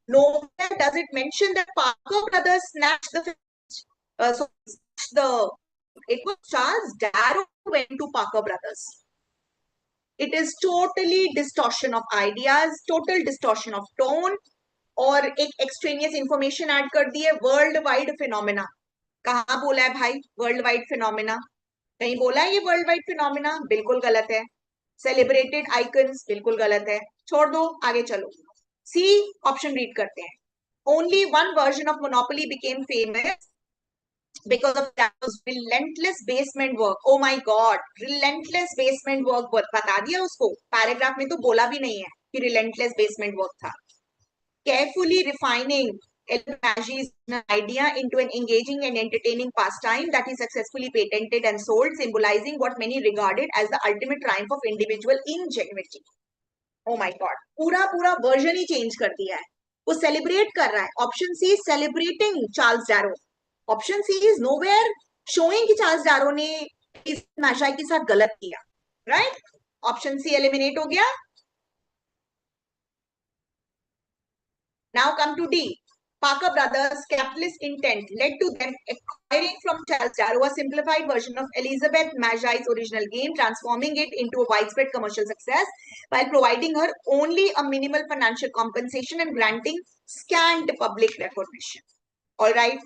Nowhere does it mention that Parker Brothers snatched it was Charles Darrow who went to Parker Brothers. It is totally distortion of ideas, total distortion of tone, और एक extraneous information add कर दी है, world wide phenomena. कहाँ बोला है भाई world wide phenomena? कहीं बोला है ये world wide phenomena? बिल्कुल गलत है. सेलिब्रेटेड आइकन्स बिल्कुल गलत है, छोड़ दो, आगे चलो. सी ऑप्शन रीड करते हैं. Only one version of monopoly became famous because of that was relentless basement work. Oh my god, relentless basement work बता दिया उसको, पैराग्राफ में तो बोला भी नहीं है कि relentless basement work था. Carefully refining Maggie's idea into an engaging and entertaining pastime that he successfully patented and sold, symbolizing what many regarded as the ultimate triumph of individual ingenuity. Oh my God, पूरा version ही change कर दिया है. वो celebrate कर रहा है. Option C celebrating Charles Darrow. Option C is nowhere showing कि चार्ल्स डैरो ने इस मैशाई के साथ गलत किया. राइट? ऑप्शन सी एलिमिनेट हो गया. Now come to D. Parker Brothers' capitalist intent led to them acquiring from Charles Darrow a simplified version of Elizabeth Maggie's original game, transforming it into a widespread commercial success while providing her only a minimal financial compensation and granting scant public recognition. All right.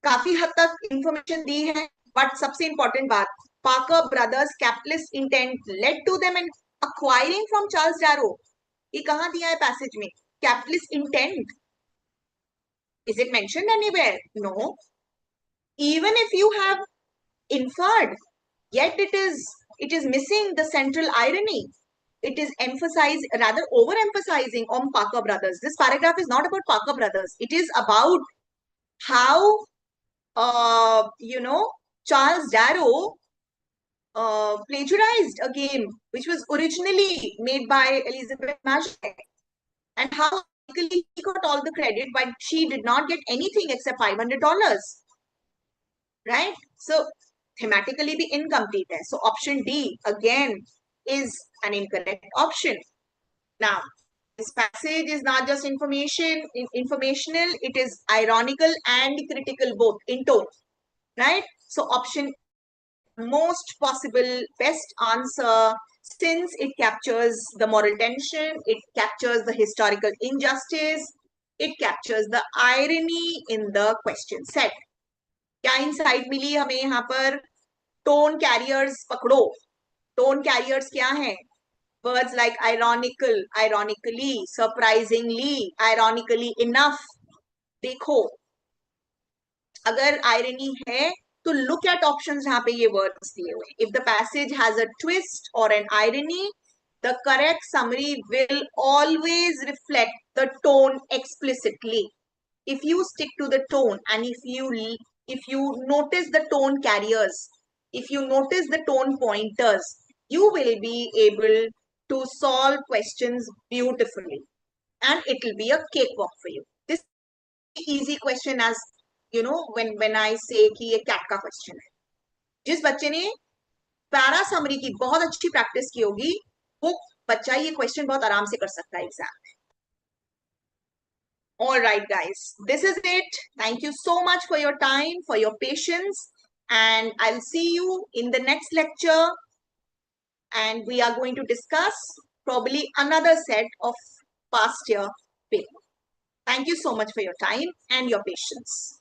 काफी हद तक information दी है, but सबसे important बात, Parker Brothers' capitalist intent led to them in acquiring from Charles Darrow. ये कहाँ दिया है पैसेज में? Capitalist intent. Is it mentioned anywhere? No. Even if you have inferred, yet it is missing the central irony. It is emphasized, rather overemphasizing on Parker Brothers. This paragraph is not about Parker Brothers. It is about how, Charles Darrow plagiarized a game which was originally made by Elizabeth Maggey, and how he got all the credit, but she did not get anything except $500. Right? So thematically be incomplete hai. So option D again is an incorrect option. Now, this passage is not just informational, it is ironical and critical both in tone. Right? So option most possible best answer, since it captures the moral tension, it captures the historical injustice, it captures the irony in the question set. क्या insight मिली हमें यहाँ पर? Tone carriers पकड़ो. Tone carriers क्या है? Words like ironical, ironically, surprisingly, ironically enough. देखो, अगर irony है तो look at options जहाँ पे ये words दिए हुए. If the passage has a twist or an irony, the correct summary will always reflect the tone explicitly. If you stick to the tone and if you notice the tone carriers, if you notice the tone pointers, you will be able to solve questions beautifully, and it will be a cakewalk for you. This easy question as when I say कि ये cat का question है. जिस बच्चे ने para summary की बहुत अच्छी प्रैक्टिस की होगी, वो बच्चा ये क्वेश्चन बहुत आराम से कर सकता है एग्जाम में. All right, guys, this is it. Thank you so much for your time, for your patience, and I'll see you in the next lecture, and we are going to discuss probably another set of past year paper. Thank you so much for your time and your patience.